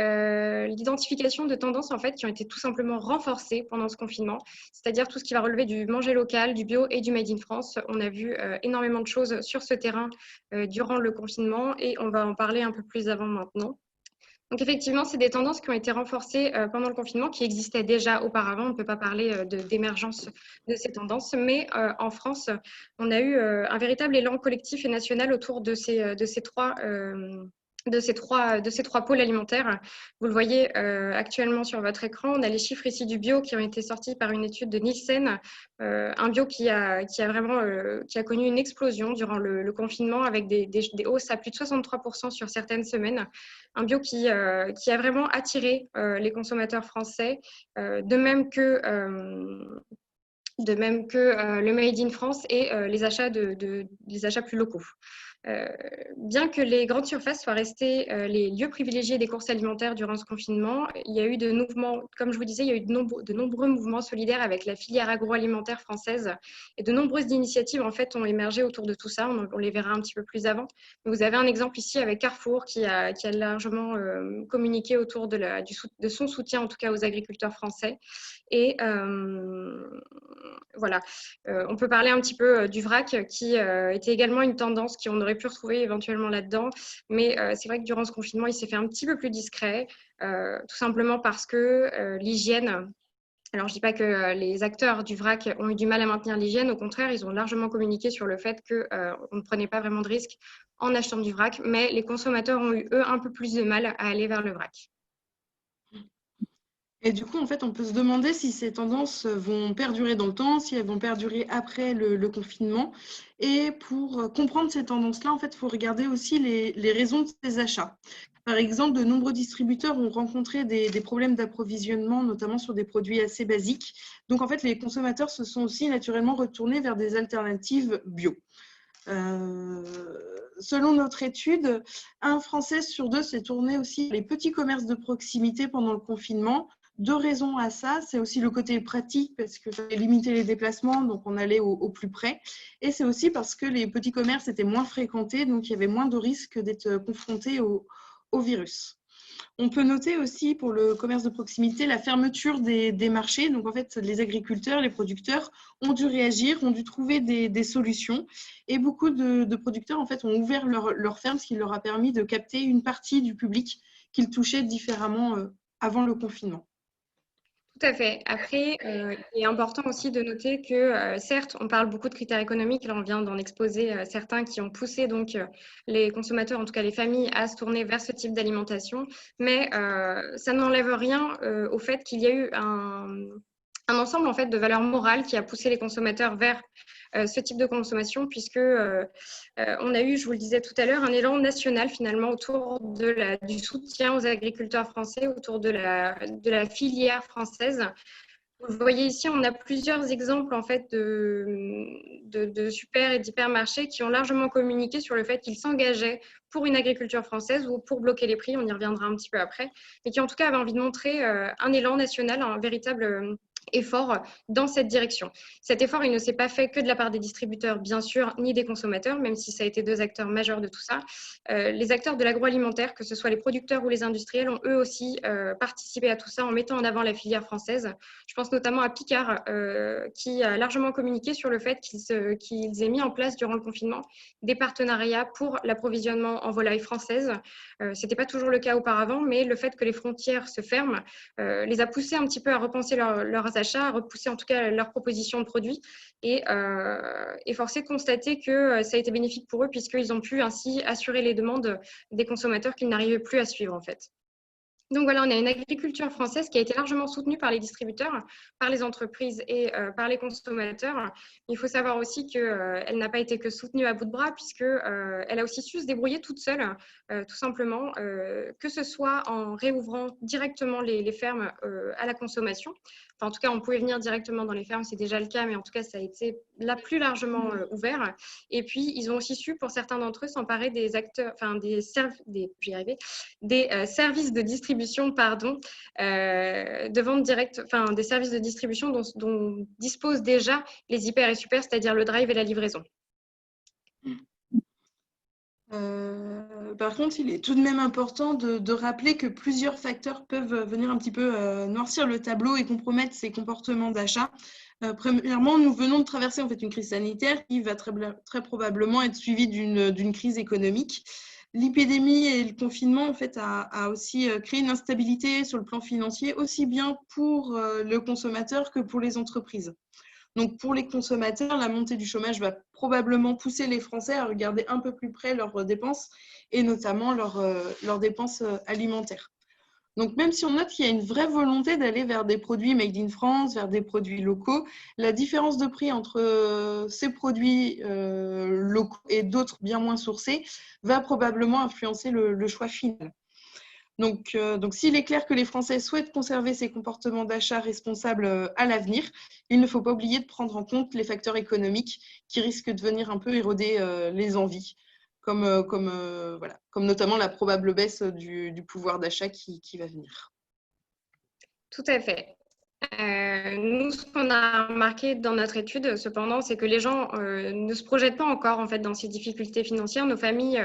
l'identification de tendances en fait, qui ont été tout simplement renforcées pendant ce confinement, c'est-à-dire tout ce qui va relever du manger local, du bio et du Made in France. On a vu énormément de choses sur ce terrain durant le confinement et on va en parler un peu plus avant maintenant. Donc effectivement, c'est des tendances qui ont été renforcées pendant le confinement, qui existaient déjà auparavant. On ne peut pas parler d'émergence de ces tendances, mais en France, on a eu un véritable élan collectif et national autour de ces trois pôles alimentaires. Vous le voyez actuellement sur votre écran. On a les chiffres ici du bio qui ont été sortis par une étude de Nielsen. Un bio qui a connu une explosion durant le confinement avec des hausses à plus de 63% sur certaines semaines. Un bio qui a vraiment attiré les consommateurs français, de même que le Made in France et les achats plus locaux. Bien que les grandes surfaces soient restées les lieux privilégiés des courses alimentaires durant ce confinement, il y a eu comme je vous disais, il y a eu de nombreux mouvements solidaires avec la filière agroalimentaire française et de nombreuses initiatives en fait ont émergé autour de tout ça. On les verra un petit peu plus avant. Vous avez un exemple ici avec Carrefour qui a largement communiqué autour de son soutien en tout cas aux agriculteurs français. Et voilà, on peut parler un petit peu du vrac qui était également une tendance qu'on aurait pu retrouver éventuellement là-dedans, mais c'est vrai que durant ce confinement, il s'est fait un petit peu plus discret, tout simplement parce que l'hygiène, alors je ne dis pas que les acteurs du vrac ont eu du mal à maintenir l'hygiène, au contraire, ils ont largement communiqué sur le fait qu'on ne prenait pas vraiment de risques en achetant du vrac, mais les consommateurs ont eu, eux, un peu plus de mal à aller vers le vrac. Et du coup, en fait, on peut se demander si ces tendances vont perdurer dans le temps, si elles vont perdurer après le confinement. Et pour comprendre ces tendances-là, en fait, il faut regarder aussi les raisons de ces achats. Par exemple, de nombreux distributeurs ont rencontré des problèmes d'approvisionnement, notamment sur des produits assez basiques. Donc, en fait, les consommateurs se sont aussi naturellement retournés vers des alternatives bio. Selon notre étude, un Français sur deux s'est tourné aussi vers les petits commerces de proximité pendant le confinement. Deux raisons à ça, c'est aussi le côté pratique parce qu'il fallait limiter les déplacements, donc on allait au plus près. Et c'est aussi parce que les petits commerces étaient moins fréquentés, donc il y avait moins de risques d'être confrontés au virus. On peut noter aussi pour le commerce de proximité la fermeture des marchés. Donc en fait, les agriculteurs, les producteurs ont dû réagir, ont dû trouver des solutions. Et beaucoup de producteurs en fait ont ouvert leur ferme, ce qui leur a permis de capter une partie du public qu'ils touchaient différemment avant le confinement. Tout à fait. Après, il est important aussi de noter que, certes, on parle beaucoup de critères économiques. Là, on vient d'en exposer certains qui ont poussé donc les consommateurs, en tout cas les familles, à se tourner vers ce type d'alimentation. Mais ça n'enlève rien au fait qu'il y a eu un ensemble en fait de valeurs morales qui a poussé les consommateurs vers ce type de consommation, puisque on a eu, je vous le disais tout à l'heure, un élan national finalement autour du soutien aux agriculteurs français, autour de la filière française. Vous voyez ici, on a plusieurs exemples en fait de super et d'hypermarchés qui ont largement communiqué sur le fait qu'ils s'engageaient pour une agriculture française ou pour bloquer les prix, on y reviendra un petit peu après, mais qui en tout cas avaient envie de montrer un élan national, un véritable effort dans cette direction. Cet effort, il ne s'est pas fait que de la part des distributeurs, bien sûr, ni des consommateurs, même si ça a été deux acteurs majeurs de tout ça. Les acteurs de l'agroalimentaire, que ce soit les producteurs ou les industriels, ont eux aussi participé à tout ça en mettant en avant la filière française. Je pense notamment à Picard, qui a largement communiqué sur le fait qu'ils aient mis en place durant le confinement des partenariats pour l'approvisionnement en volaille française. Ce n'était pas toujours le cas auparavant, mais le fait que les frontières se ferment les a poussés un petit peu à repenser leurs achats, à repousser en tout cas leurs propositions de produits et forcé de constater que ça a été bénéfique pour eux puisqu'ils ont pu ainsi assurer les demandes des consommateurs qu'ils n'arrivaient plus à suivre en fait. Donc voilà, on a une agriculture française qui a été largement soutenue par les distributeurs, par les entreprises et par les consommateurs. Il faut savoir aussi qu'elle n'a pas été que soutenue à bout de bras puisqu'elle a aussi su se débrouiller toute seule, tout simplement, que ce soit en réouvrant directement les fermes à la consommation. Enfin, en tout cas, on pouvait venir directement dans les fermes, c'est déjà le cas, mais en tout cas, ça a été là plus largement ouvert. Et puis, ils ont aussi su, pour certains d'entre eux, s'emparer des acteurs, enfin des services de distribution, de vente directe, enfin des services de distribution dont disposent déjà les hyper et super, c'est-à-dire le drive et la livraison. Par contre, il est tout de même important de rappeler que plusieurs facteurs peuvent venir un petit peu noircir le tableau et compromettre ces comportements d'achat. Premièrement, nous venons de traverser en fait une crise sanitaire qui va très probablement être suivie d'une crise économique. L'épidémie et le confinement en fait, a aussi créé une instabilité sur le plan financier, aussi bien pour le consommateur que pour les entreprises. Donc, pour les consommateurs, la montée du chômage va probablement pousser les Français à regarder un peu plus près leurs dépenses et notamment leurs dépenses alimentaires. Donc, même si on note qu'il y a une vraie volonté d'aller vers des produits made in France, vers des produits locaux, la différence de prix entre ces produits locaux et d'autres bien moins sourcés va probablement influencer le choix final. Donc, s'il est clair que les Français souhaitent conserver ces comportements d'achat responsables à l'avenir, il ne faut pas oublier de prendre en compte les facteurs économiques qui risquent de venir un peu éroder les envies, comme notamment la probable baisse du pouvoir d'achat qui va venir. Tout à fait. Nous, ce qu'on a remarqué dans notre étude, cependant, c'est que les gens ne se projettent pas encore en fait, dans ces difficultés financières. Nos familles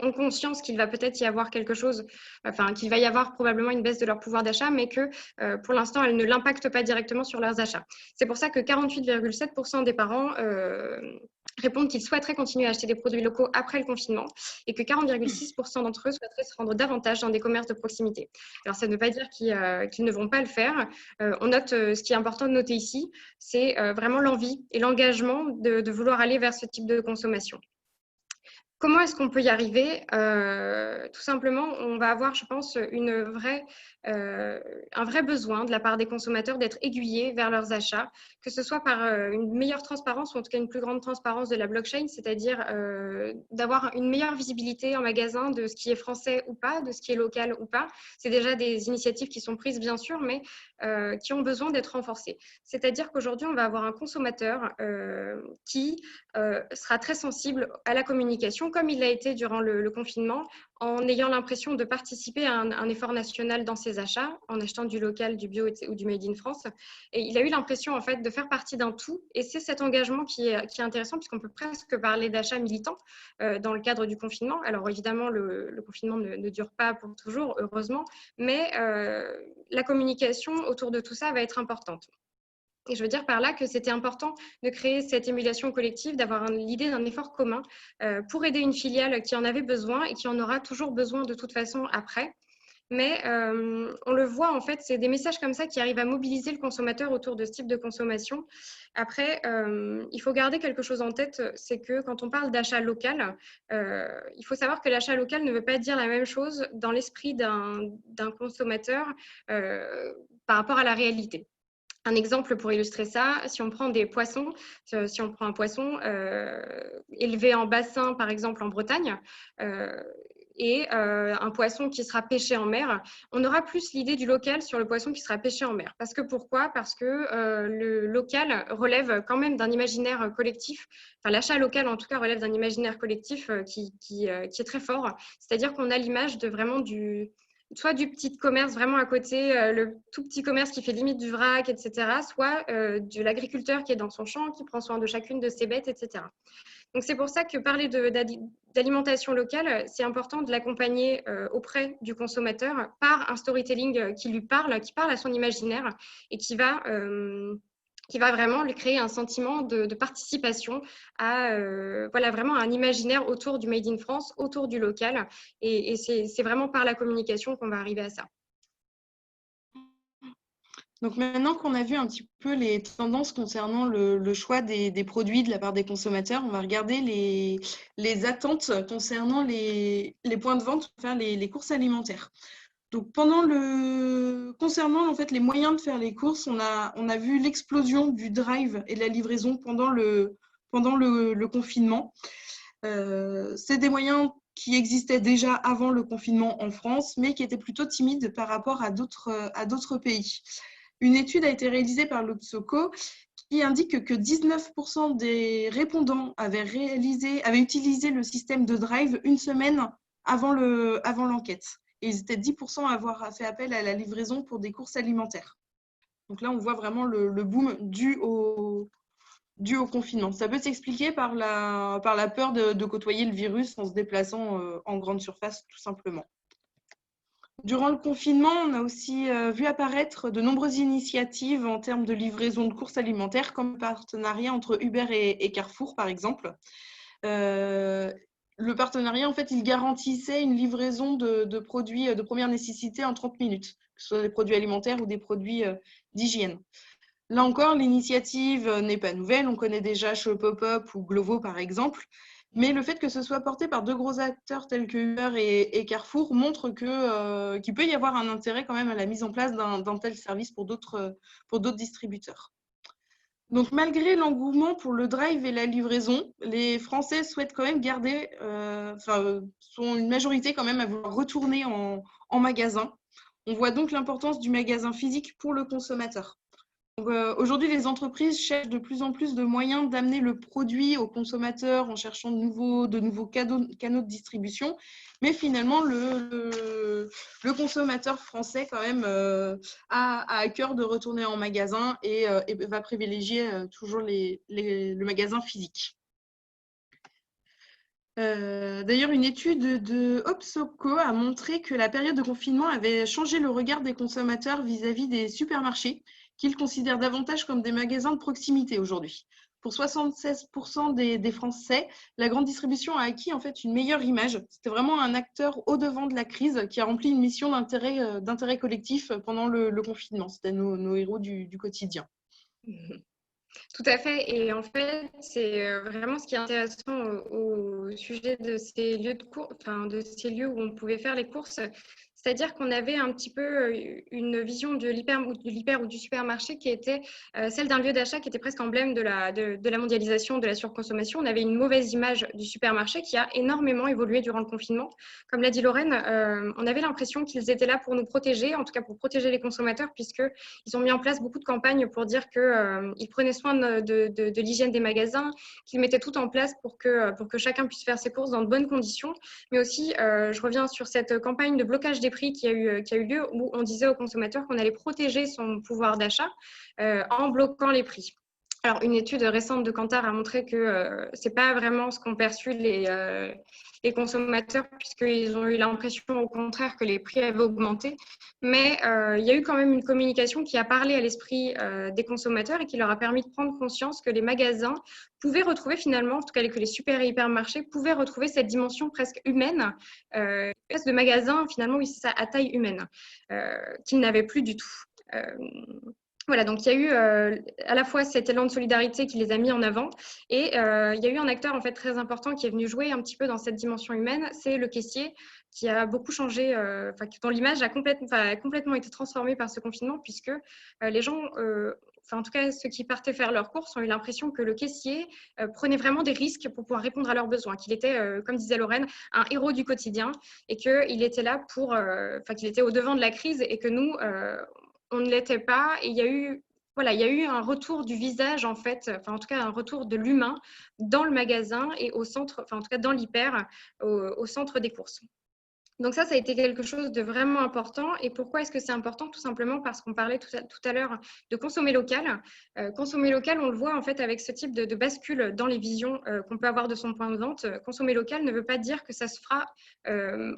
ont conscience qu'il va peut-être y avoir quelque chose, enfin, qu'il va y avoir probablement une baisse de leur pouvoir d'achat, mais que pour l'instant, elles ne l'impactent pas directement sur leurs achats. C'est pour ça que 48,7% des parents répondent qu'ils souhaiteraient continuer à acheter des produits locaux après le confinement et que 40,6% d'entre eux souhaiteraient se rendre davantage dans des commerces de proximité. Alors, ça ne veut pas dire qu'ils ne vont pas le faire. On note, ce qui est important de noter ici, c'est vraiment l'envie et l'engagement de vouloir aller vers ce type de consommation. Comment est-ce qu'on peut y arriver? Tout simplement, on va avoir, je pense, un vrai besoin de la part des consommateurs d'être aiguillés vers leurs achats, que ce soit par une meilleure transparence ou en tout cas une plus grande transparence de la blockchain, c'est-à-dire d'avoir une meilleure visibilité en magasin de ce qui est français ou pas, de ce qui est local ou pas. C'est déjà des initiatives qui sont prises, bien sûr, mais qui ont besoin d'être renforcées. C'est-à-dire qu'aujourd'hui, on va avoir un consommateur qui sera très sensible à la communication, comme il l'a été durant le confinement, en ayant l'impression de participer à un effort national dans ses achats, en achetant du local, du bio ou du made in France. Et il a eu l'impression en fait de faire partie d'un tout. Et c'est cet engagement qui est intéressant, puisqu'on peut presque parler d'achat militant dans le cadre du confinement. Alors évidemment, le confinement ne dure pas pour toujours, heureusement, mais la communication autour de tout ça va être importante. Et je veux dire par là que c'était important de créer cette émulation collective, d'avoir l'idée d'un effort commun pour aider une filiale qui en avait besoin et qui en aura toujours besoin de toute façon après. Mais on le voit, en fait, c'est des messages comme ça qui arrivent à mobiliser le consommateur autour de ce type de consommation. Après, il faut garder quelque chose en tête, c'est que quand on parle d'achat local, il faut savoir que l'achat local ne veut pas dire la même chose dans l'esprit d'un consommateur par rapport à la réalité. Un exemple pour illustrer ça, si on prend des poissons, si on prend un poisson élevé en bassin, par exemple en Bretagne, et un poisson qui sera pêché en mer, on aura plus l'idée du local sur le poisson qui sera pêché en mer. Parce que pourquoi ? Parce que le local relève quand même d'un imaginaire collectif, enfin l'achat local en tout cas relève d'un imaginaire collectif qui est très fort. C'est-à-dire qu'on a l'image de vraiment soit du petit commerce vraiment à côté, le tout petit commerce qui fait limite du vrac, etc., soit de l'agriculteur qui est dans son champ, qui prend soin de chacune de ses bêtes, etc. Donc, c'est pour ça que parler d'alimentation locale, c'est important de l'accompagner auprès du consommateur par un storytelling qui parle à son imaginaire et qui va vraiment lui créer un sentiment de participation à voilà, vraiment un imaginaire autour du Made in France, autour du local. Et c'est vraiment par la communication qu'on va arriver à ça. Donc maintenant qu'on a vu un petit peu les tendances concernant le choix des produits de la part des consommateurs, on va regarder les attentes concernant les points de vente pour faire les courses alimentaires. Donc concernant en fait les moyens de faire les courses, on a vu l'explosion du drive et de la livraison pendant le confinement. C'est des moyens qui existaient déjà avant le confinement en France, mais qui étaient plutôt timides par rapport à d'autres pays. Une étude a été réalisée par l'Otsoco qui indique que 19% des répondants avaient utilisé le système de drive une semaine avant l'enquête. Et ils étaient 10% à avoir fait appel à la livraison pour des courses alimentaires. Donc là, on voit vraiment le boom dû au confinement. Ça peut s'expliquer par la peur de côtoyer le virus en se déplaçant en grande surface, tout simplement. Durant le confinement, on a aussi vu apparaître de nombreuses initiatives en termes de livraison de courses alimentaires, comme le partenariat entre Uber et Carrefour, par exemple. Le partenariat, en fait, il garantissait une livraison de produits de première nécessité en 30 minutes, que ce soit des produits alimentaires ou des produits d'hygiène. Là encore, l'initiative n'est pas nouvelle. On connaît déjà Shopopop ou Glovo, par exemple. Mais le fait que ce soit porté par deux gros acteurs tels que Uber et Carrefour montre qu'il peut y avoir un intérêt quand même à la mise en place d'un tel service pour d'autres distributeurs. Donc, malgré l'engouement pour le drive et la livraison, les Français souhaitent quand même garder, sont une majorité quand même à vouloir retourner en magasin. On voit donc l'importance du magasin physique pour le consommateur. Aujourd'hui, les entreprises cherchent de plus en plus de moyens d'amener le produit au consommateur en cherchant de nouveaux canaux de distribution. Mais finalement, le consommateur français, quand même, a à cœur de retourner en magasin et va privilégier toujours le magasin physique. D'ailleurs, une étude de Opsoco a montré que la période de confinement avait changé le regard des consommateurs vis-à-vis des supermarchés, qu'ils considèrent davantage comme des magasins de proximité aujourd'hui. Pour 76% des Français, la grande distribution a acquis en fait une meilleure image. C'était vraiment un acteur au devant de la crise qui a rempli une mission d'intérêt collectif pendant le confinement. C'était nos héros du quotidien. Tout à fait. Et en fait, c'est vraiment ce qui est intéressant au sujet de ces lieux de ces lieux où on pouvait faire les courses. C'est-à-dire qu'on avait un petit peu une vision de l'hyper ou du supermarché qui était celle d'un lieu d'achat qui était presque emblème de la mondialisation, de la surconsommation. On avait une mauvaise image du supermarché qui a énormément évolué durant le confinement. Comme l'a dit Lorraine, on avait l'impression qu'ils étaient là pour nous protéger, en tout cas pour protéger les consommateurs, puisqu'ils ont mis en place beaucoup de campagnes pour dire qu'ils prenaient soin de l'hygiène des magasins, qu'ils mettaient tout en place pour que chacun puisse faire ses courses dans de bonnes conditions. Mais aussi, je reviens sur cette campagne de blocage des prix qui a eu lieu où on disait aux consommateurs qu'on allait protéger son pouvoir d'achat en bloquant les prix. Alors, une étude récente de Kantar a montré que ce n'est pas vraiment ce qu'ont perçu les consommateurs, puisqu'ils ont eu l'impression, au contraire, que les prix avaient augmenté. Mais il y a eu quand même une communication qui a parlé à l'esprit des consommateurs et qui leur a permis de prendre conscience que les magasins pouvaient retrouver finalement, en tout cas que les super et hypermarchés pouvaient retrouver cette dimension presque humaine, espèce de magasin finalement, oui, c'est ça, à taille humaine, qu'ils n'avaient plus du tout. Voilà, donc il y a eu à la fois cet élan de solidarité qui les a mis en avant et il y a eu un acteur en fait très important qui est venu jouer un petit peu dans cette dimension humaine, c'est le caissier qui a beaucoup changé, dont l'image a complètement été transformée par ce confinement puisque les gens, en tout cas ceux qui partaient faire leurs courses ont eu l'impression que le caissier prenait vraiment des risques pour pouvoir répondre à leurs besoins, qu'il était, comme disait Lorraine, un héros du quotidien et qu'il était là pour, qu'il était au devant de la crise et que nous, on ne l'était pas et il y a eu un retour du visage en fait, en tout cas un retour de l'humain dans le magasin et au centre, en tout cas dans l'hyper, au centre des courses. Donc ça a été quelque chose de vraiment important. Et pourquoi est-ce que c'est important? Tout simplement parce qu'on parlait tout à l'heure de consommer local. Consommer local, on le voit en fait avec ce type de bascule dans les visions qu'on peut avoir de son point de vente. Consommer local ne veut pas dire que ça se fera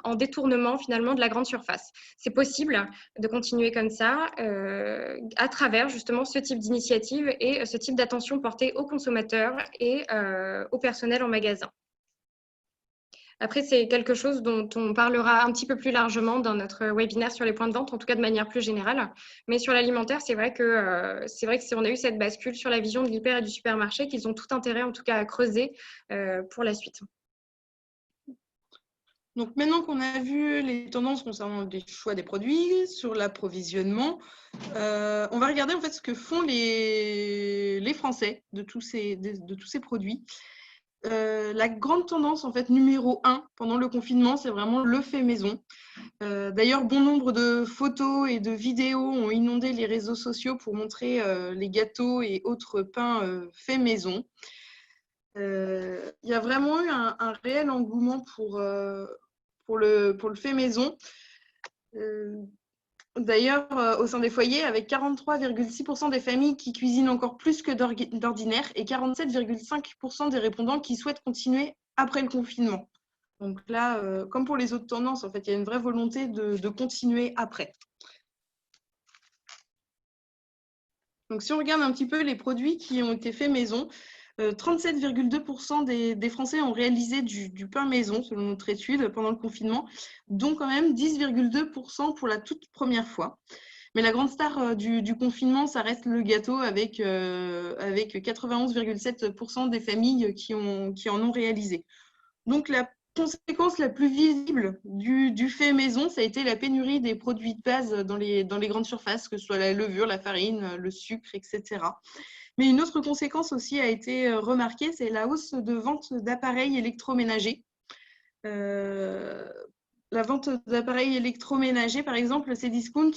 en détournement finalement de la grande surface. C'est possible de continuer comme ça à travers justement ce type d'initiative et ce type d'attention portée aux consommateurs et au personnel en magasin. Après, c'est quelque chose dont on parlera un petit peu plus largement dans notre webinaire sur les points de vente, en tout cas de manière plus générale. Mais sur l'alimentaire, c'est vrai que si on a eu cette bascule sur la vision de l'hyper et du supermarché, qu'ils ont tout intérêt, en tout cas, à creuser pour la suite. Donc maintenant qu'on a vu les tendances concernant les choix des produits, sur l'approvisionnement, on va regarder en fait ce que font les Français de tous ces produits. La grande tendance en fait numéro 1 pendant le confinement, c'est vraiment le fait maison. D'ailleurs, bon nombre de photos et de vidéos ont inondé les réseaux sociaux pour montrer les gâteaux et autres pains faits maison. Il y a vraiment eu un réel engouement pour le fait maison. D'ailleurs, au sein des foyers, avec 43,6% des familles qui cuisinent encore plus que d'ordinaire et 47,5% des répondants qui souhaitent continuer après le confinement. Donc là, comme pour les autres tendances, en fait, il y a une vraie volonté de continuer après. Donc si on regarde un petit peu les produits qui ont été faits maison, 37,2% des Français ont réalisé du pain maison, selon notre étude, pendant le confinement, dont quand même 10,2% pour la toute première fois. Mais la grande star du confinement, ça reste le gâteau avec 91,7% des familles qui en ont réalisé. Donc la conséquence la plus visible du fait maison, ça a été la pénurie des produits de base dans les grandes surfaces, que ce soit la levure, la farine, le sucre, etc. Mais une autre conséquence aussi a été remarquée, c'est la hausse de vente d'appareils électroménagers. La vente d'appareils électroménagers, par exemple, Cdiscount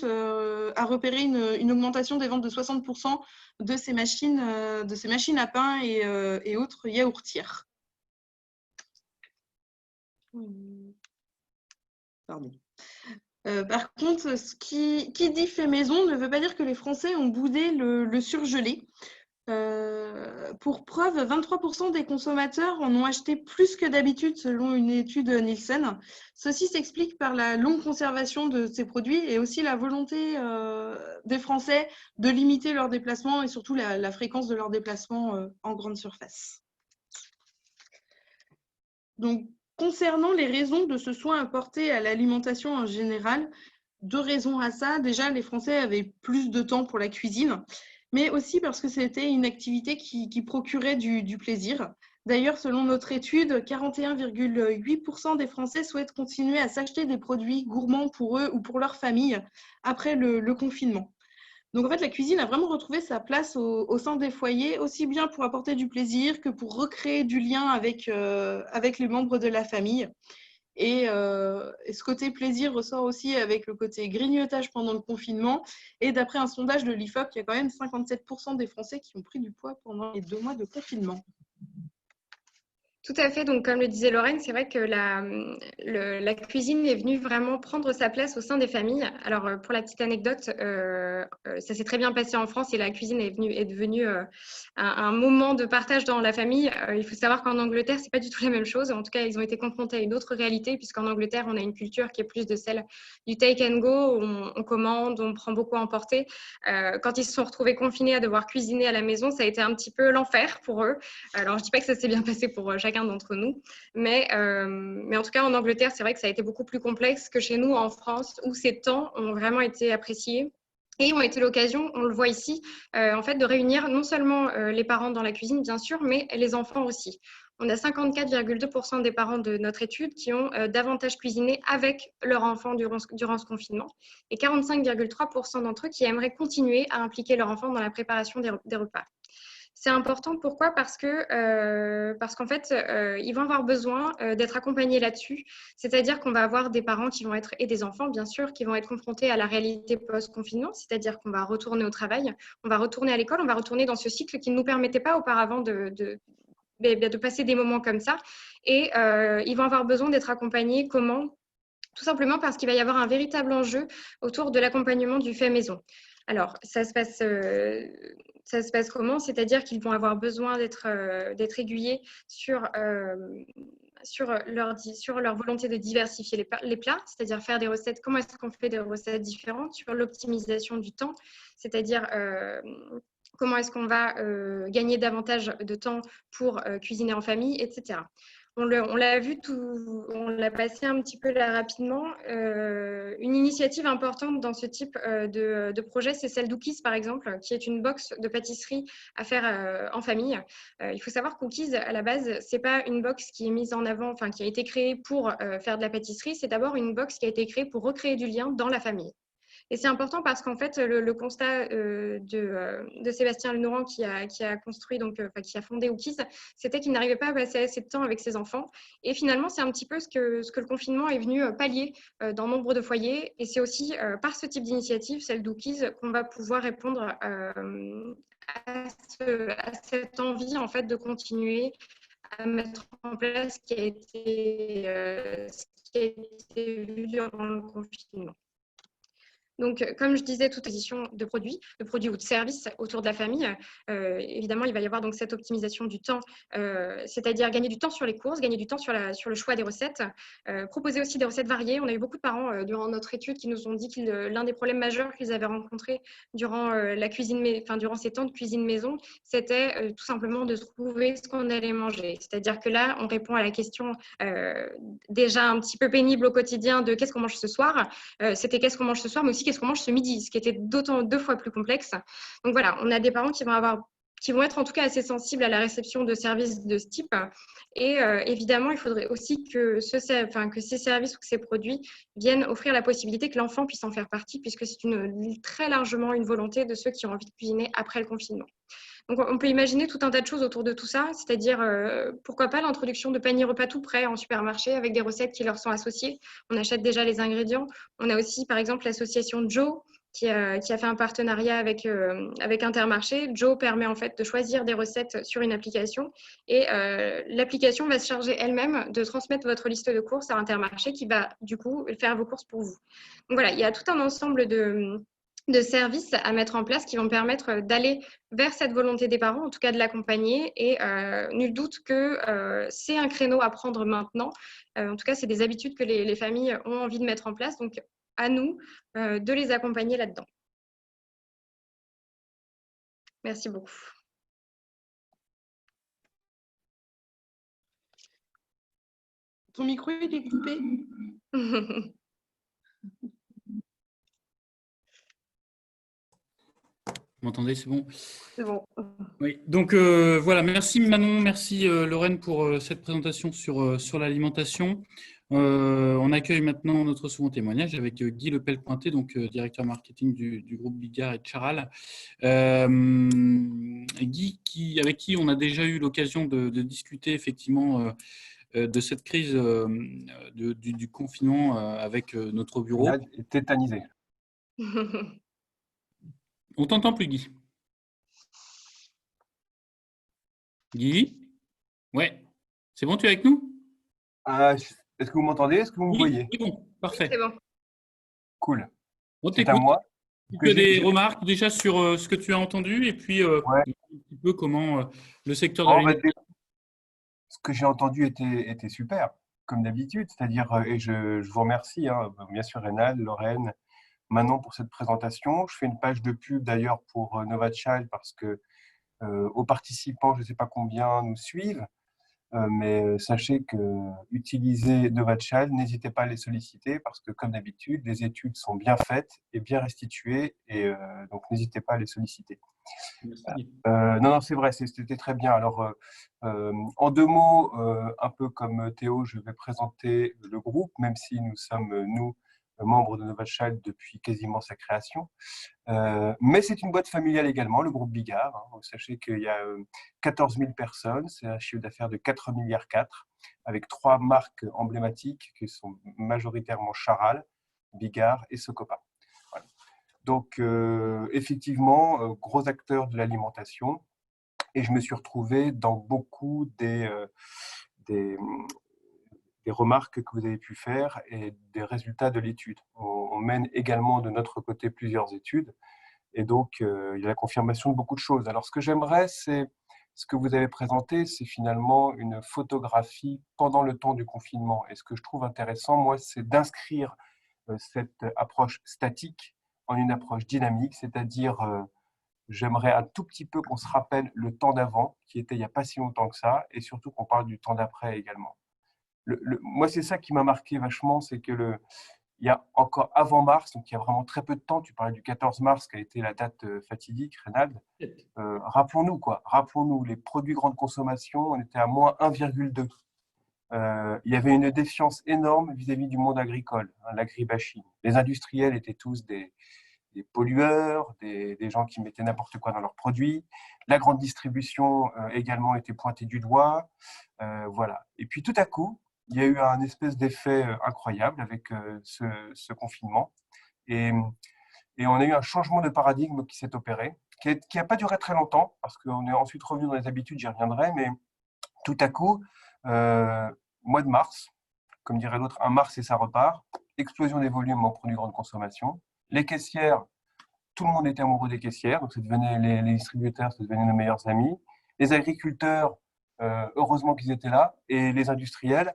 a repéré une augmentation des ventes de 60% de ces machines à pain et autres yaourtières. Pardon. Par contre, qui dit fait maison ne veut pas dire que les Français ont boudé le surgelé. Pour preuve, 23% des consommateurs en ont acheté plus que d'habitude selon une étude Nielsen. Ceci s'explique par la longue conservation de ces produits et aussi la volonté des Français de limiter leurs déplacements et surtout la fréquence de leurs déplacements en grande surface. Donc, concernant les raisons de ce soin apporté à l'alimentation en général, 2 raisons à ça. Déjà, les Français avaient plus de temps pour la cuisine, mais aussi parce que c'était une activité qui procurait du plaisir. D'ailleurs, selon notre étude, 41,8% des Français souhaitent continuer à s'acheter des produits gourmands pour eux ou pour leur famille après le confinement. Donc en fait, la cuisine a vraiment retrouvé sa place au sein des foyers, aussi bien pour apporter du plaisir que pour recréer du lien avec les membres de la famille. Et ce côté plaisir ressort aussi avec le côté grignotage pendant le confinement. Et d'après un sondage de l'IFOP, il y a quand même 57% des Français qui ont pris du poids pendant les 2 mois de confinement. Tout à fait. Donc, comme le disait Lorraine, c'est vrai que la cuisine est venue vraiment prendre sa place au sein des familles. Alors, pour la petite anecdote, ça s'est très bien passé en France et la cuisine est devenue un moment de partage dans la famille. Il faut savoir qu'en Angleterre, c'est pas du tout la même chose. En tout cas, ils ont été confrontés à une autre réalité, puisqu'en Angleterre, on a une culture qui est plus de celle du take and go. On commande, on prend beaucoup à emporter. Quand ils se sont retrouvés confinés à devoir cuisiner à la maison, ça a été un petit peu l'enfer pour eux. Alors, je dis pas que ça s'est bien passé pour chacun d'entre nous, mais en tout cas, en Angleterre, c'est vrai que ça a été beaucoup plus complexe que chez nous en France, où ces temps ont vraiment été appréciés. Et ont été l'occasion, on le voit ici, en fait, de réunir non seulement les parents dans la cuisine, bien sûr, mais les enfants aussi. On a 54,2% des parents de notre étude qui ont davantage cuisiné avec leur enfant durant ce confinement et 45,3% d'entre eux qui aimeraient continuer à impliquer leur enfant dans la préparation des repas. C'est important, pourquoi? Parce qu'en fait, ils vont avoir besoin d'être accompagnés là-dessus. C'est-à-dire qu'on va avoir des parents qui vont être, et des enfants bien sûr, qui vont être confrontés à la réalité post-confinement, c'est-à-dire qu'on va retourner au travail, on va retourner à l'école, on va retourner dans ce cycle qui ne nous permettait pas auparavant de passer des moments comme ça. Et ils vont avoir besoin d'être accompagnés. Comment? Tout simplement parce qu'il va y avoir un véritable enjeu autour de l'accompagnement du fait maison. Alors, ça se passe comment? C'est-à-dire qu'ils vont avoir besoin d'être aiguillés sur leur volonté de diversifier les plats, c'est-à-dire faire des recettes, comment est-ce qu'on fait des recettes différentes, sur l'optimisation du temps, c'est-à-dire comment est-ce qu'on va gagner davantage de temps pour cuisiner en famille, etc. On l'a vu, on l'a passé un petit peu là rapidement. Une initiative importante dans ce type de projet, c'est celle d'Ookiees, par exemple, qui est une box de pâtisserie à faire en famille. Il faut savoir qu'Ookiees, à la base, c'est pas une box qui est mise en avant, enfin qui a été créée pour faire de la pâtisserie. C'est d'abord une box qui a été créée pour recréer du lien dans la famille. Et c'est important parce qu'en fait, le constat de Sébastien Lenorand qui a construit, donc, qui a fondé Ookiees, c'était qu'il n'arrivait pas à passer assez de temps avec ses enfants. Et finalement, c'est un petit peu ce que le confinement est venu pallier dans nombre de foyers. Et c'est aussi par ce type d'initiative, celle d'Ookiees, qu'on va pouvoir répondre à cette envie en fait, de continuer à mettre en place ce qui a été vu durant le confinement. Donc, comme je disais, toute acquisition de produits ou de services autour de la famille, évidemment, il va y avoir donc cette optimisation du temps, c'est-à-dire gagner du temps sur les courses, gagner du temps sur le choix des recettes, proposer aussi des recettes variées. On a eu beaucoup de parents durant notre étude qui nous ont dit que l'un des problèmes majeurs qu'ils avaient rencontrés durant durant ces temps de cuisine maison, c'était tout simplement de trouver ce qu'on allait manger. C'est-à-dire que là, on répond à la question déjà un petit peu pénible au quotidien de qu'est-ce qu'on mange ce soir. C'était qu'est-ce qu'on mange ce soir, mais aussi qu'est-ce qu'on mange ce midi, ce qui était deux fois plus complexe. Donc voilà, on a des parents qui vont être en tout cas assez sensibles à la réception de services de ce type. Et évidemment, il faudrait aussi que ces services ou que ces produits viennent offrir la possibilité que l'enfant puisse en faire partie, puisque c'est très largement une volonté de ceux qui ont envie de cuisiner après le confinement. Donc, on peut imaginer tout un tas de choses autour de tout ça, c'est-à-dire, pourquoi pas l'introduction de paniers repas tout prêts en supermarché avec des recettes qui leur sont associées. On achète déjà les ingrédients. On a aussi, par exemple, l'association Joe qui a fait un partenariat avec Intermarché. Joe permet en fait de choisir des recettes sur une application et l'application va se charger elle-même de transmettre votre liste de courses à Intermarché qui va du coup faire vos courses pour vous. Donc voilà, il y a tout un ensemble de services à mettre en place qui vont permettre d'aller vers cette volonté des parents, en tout cas de l'accompagner. Et nul doute que c'est un créneau à prendre maintenant. En tout cas, c'est des habitudes que les familles ont envie de mettre en place. Donc, à nous de les accompagner là-dedans. Merci beaucoup. Ton micro, il est coupé. Vous m'entendez, c'est bon? C'est bon. Oui, donc voilà, merci Manon, merci Lorraine pour cette présentation sur l'alimentation. On accueille maintenant notre second témoignage avec Guy Lepel-Pointé, donc directeur marketing du groupe Bigard et Charal. Guy, avec qui on a déjà eu l'occasion de discuter effectivement de cette crise du confinement avec notre bureau. Il est tétanisé. On t'entend plus, Guy. Guy? Ouais. C'est bon, tu es avec nous? Est-ce que vous m'entendez? Est-ce que vous me Oui, voyez? c'est bon, parfait. C'est bon. Cool. On C'est à t'écoute. moi. Tu as des remarques déjà sur ce que tu as entendu et puis Ouais. un petit peu comment le secteur de Bon, l'alimentation. ce que j'ai entendu était super, comme d'habitude. C'est-à-dire, et je vous remercie, hein, bien sûr, Rénal, Lorraine, Manon pour cette présentation. Je fais une page de pub d'ailleurs pour NovaChild parce que aux participants, je ne sais pas combien nous suivent. Mais sachez que utiliser NovaChild, n'hésitez pas à les solliciter parce que, comme d'habitude, les études sont bien faites et bien restituées et donc n'hésitez pas à les solliciter. Merci. Non, c'est vrai, c'était très bien. Alors, en 2 mots, un peu comme Théo, je vais présenter le groupe, même si nous sommes, nous, membres de NovaChild depuis quasiment sa création. Mais c'est une boîte familiale également, le groupe Bigard. Hein. Sachez qu'il y a 14 000 personnes, c'est un chiffre d'affaires de 4,4 milliards, avec 3 marques emblématiques qui sont majoritairement Charal, Bigard et Socopa. Voilà. Donc, effectivement, gros acteur de l'alimentation. Et je me suis retrouvé dans beaucoup des remarques que vous avez pu faire et des résultats de l'étude. On mène également de notre côté plusieurs études. Et donc, il y a la confirmation de beaucoup de choses. Alors, ce que j'aimerais, c'est ce que vous avez présenté, c'est finalement une photographie pendant le temps du confinement. Et ce que je trouve intéressant, moi, c'est d'inscrire cette approche statique en une approche dynamique, c'est-à-dire, j'aimerais un tout petit peu qu'on se rappelle le temps d'avant, qui était il n'y a pas si longtemps que ça, et surtout qu'on parle du temps d'après également. Moi, c'est ça qui m'a marqué vachement, c'est que il y a encore avant mars, donc il y a vraiment très peu de temps, tu parlais du 14 mars qui a été la date fatidique, Reynald. Rappelons-nous, rappelons-nous, les produits grande consommation, on était à moins 1,2. Il y avait une défiance énorme vis-à-vis du monde agricole, hein, l'agribashing. Les industriels étaient tous des pollueurs, des gens qui mettaient n'importe quoi dans leurs produits. La grande distribution également était pointée du doigt. Voilà. Et puis tout à coup, il y a eu un espèce d'effet incroyable avec ce confinement. Et on a eu un changement de paradigme qui s'est opéré, qui n'a pas duré très longtemps, parce qu'on est ensuite revenu dans les habitudes, j'y reviendrai, mais tout à coup, mois de mars, comme dirait l'autre, un mars et ça repart, explosion des volumes en produits grande consommation. Les caissières, tout le monde était amoureux des caissières, donc ça devenait les distributeurs, ça devenait nos meilleurs amis. Les agriculteurs, heureusement qu'ils étaient là, et les industriels,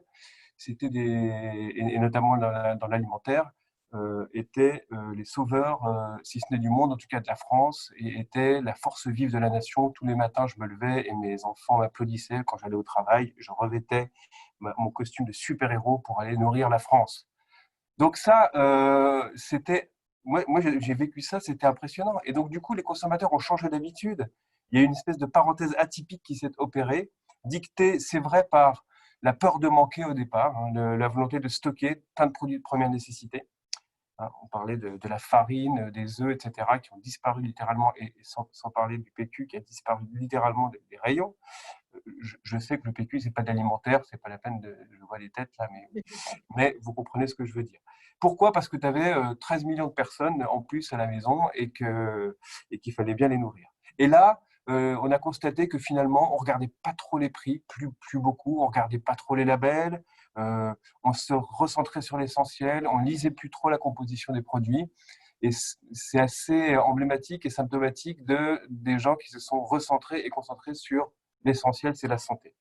c'était et notamment dans l'alimentaire, étaient les sauveurs, si ce n'est du monde, en tout cas de la France, et étaient la force vive de la nation. Tous les matins, je me levais et mes enfants m'applaudissaient quand j'allais au travail. Je revêtais mon costume de super-héros pour aller nourrir la France. Donc ça, c'était... Moi, j'ai vécu ça, c'était impressionnant. Et donc, du coup, les consommateurs ont changé d'habitude. Il y a eu une espèce de parenthèse atypique qui s'est opérée, dictée, c'est vrai, par la peur de manquer au départ, hein, la volonté de stocker plein de produits de première nécessité. Hein, on parlait de la farine, des œufs, etc., qui ont disparu littéralement, et sans parler du PQ qui a disparu littéralement des rayons. Je sais que le PQ, c'est pas de l'alimentaire, c'est pas la peine je vois des têtes là, mais vous comprenez ce que je veux dire. Pourquoi? Parce que tu avais 13 millions de personnes en plus à la maison et qu'il fallait bien les nourrir. Et là, on a constaté que finalement, on regardait pas trop les prix, plus beaucoup, on regardait pas trop les labels, on se recentrait sur l'essentiel, on lisait plus trop la composition des produits. Et c'est assez emblématique et symptomatique des gens qui se sont recentrés et concentrés sur l'essentiel, c'est la santé.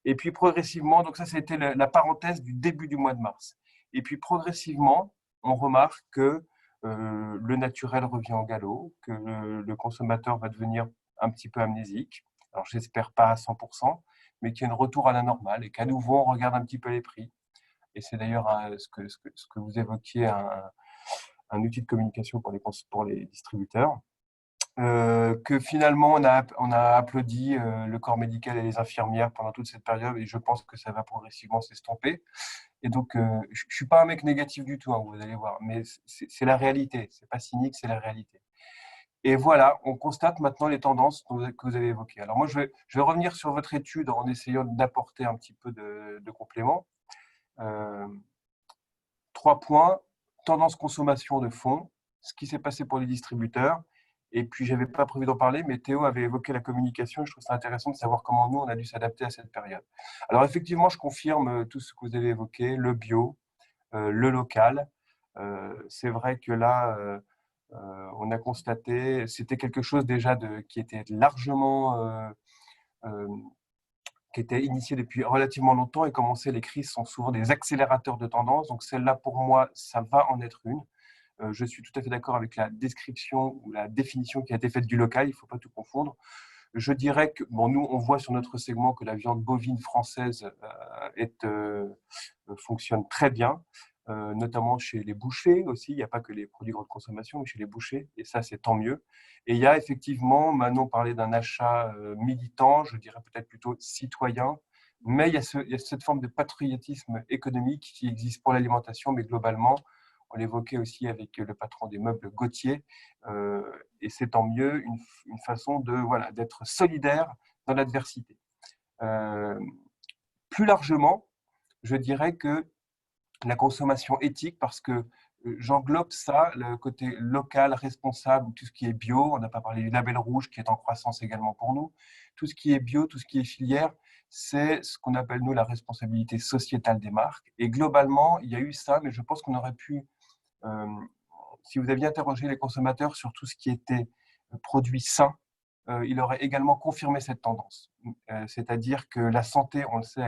Et puis progressivement, donc ça c'était la parenthèse du début du mois de mars. Et puis progressivement, on remarque que le naturel revient au galop, que le consommateur va devenir un petit peu amnésique. Alors j'espère pas à 100%, mais qu'il y a un retour à la normale et qu'à nouveau on regarde un petit peu les prix. Et c'est d'ailleurs ce que vous évoquiez, un outil de communication pour les distributeurs. Que finalement on a applaudi le corps médical et les infirmières pendant toute cette période, et je pense que ça va progressivement s'estomper. Et donc, je suis pas un mec négatif du tout, hein, vous allez voir, mais c'est la réalité, c'est pas cynique, c'est la réalité. Et voilà, on constate maintenant les tendances que vous avez évoquées. Alors moi, je vais revenir sur votre étude en essayant d'apporter un petit peu de complément. 3 points, tendance consommation de fonds, ce qui s'est passé pour les distributeurs, Et puis, je n'avais pas prévu d'en parler, mais Théo avait évoqué la communication et je trouve ça intéressant de savoir comment nous, on a dû s'adapter à cette période. Alors, effectivement, je confirme tout ce que vous avez évoqué, le bio, le local. C'est vrai que là, on a constaté, c'était quelque chose déjà qui était largement qui était initié depuis relativement longtemps, et comme on sait, les crises sont souvent des accélérateurs de tendance. Donc celle-là, pour moi, ça va en être une. Je suis tout à fait d'accord avec la description ou la définition qui a été faite du local, il ne faut pas tout confondre. Je dirais que, bon, nous, on voit sur notre segment que la viande bovine française fonctionne très bien, notamment chez les bouchers aussi. Il n'y a pas que les produits de grande consommation, mais chez les bouchers, et ça, c'est tant mieux. Et il y a effectivement, Manon parlait d'un achat militant, je dirais peut-être plutôt citoyen, mais il y a cette forme de patriotisme économique qui existe pour l'alimentation, mais globalement, on l'évoquait aussi avec le patron des meubles Gauthier, et c'est tant mieux une façon d'être solidaire dans l'adversité. Plus largement, je dirais que la consommation éthique, parce que j'englobe ça, le côté local, responsable, tout ce qui est bio. On n'a pas parlé du label rouge qui est en croissance également pour nous. Tout ce qui est bio, tout ce qui est filière, c'est ce qu'on appelle, nous, la responsabilité sociétale des marques. Et globalement, il y a eu ça, mais je pense qu'on aurait pu, si vous aviez interrogé les consommateurs sur tout ce qui était produit sain, il aurait également confirmé cette tendance. C'est-à-dire que la santé, on le sait,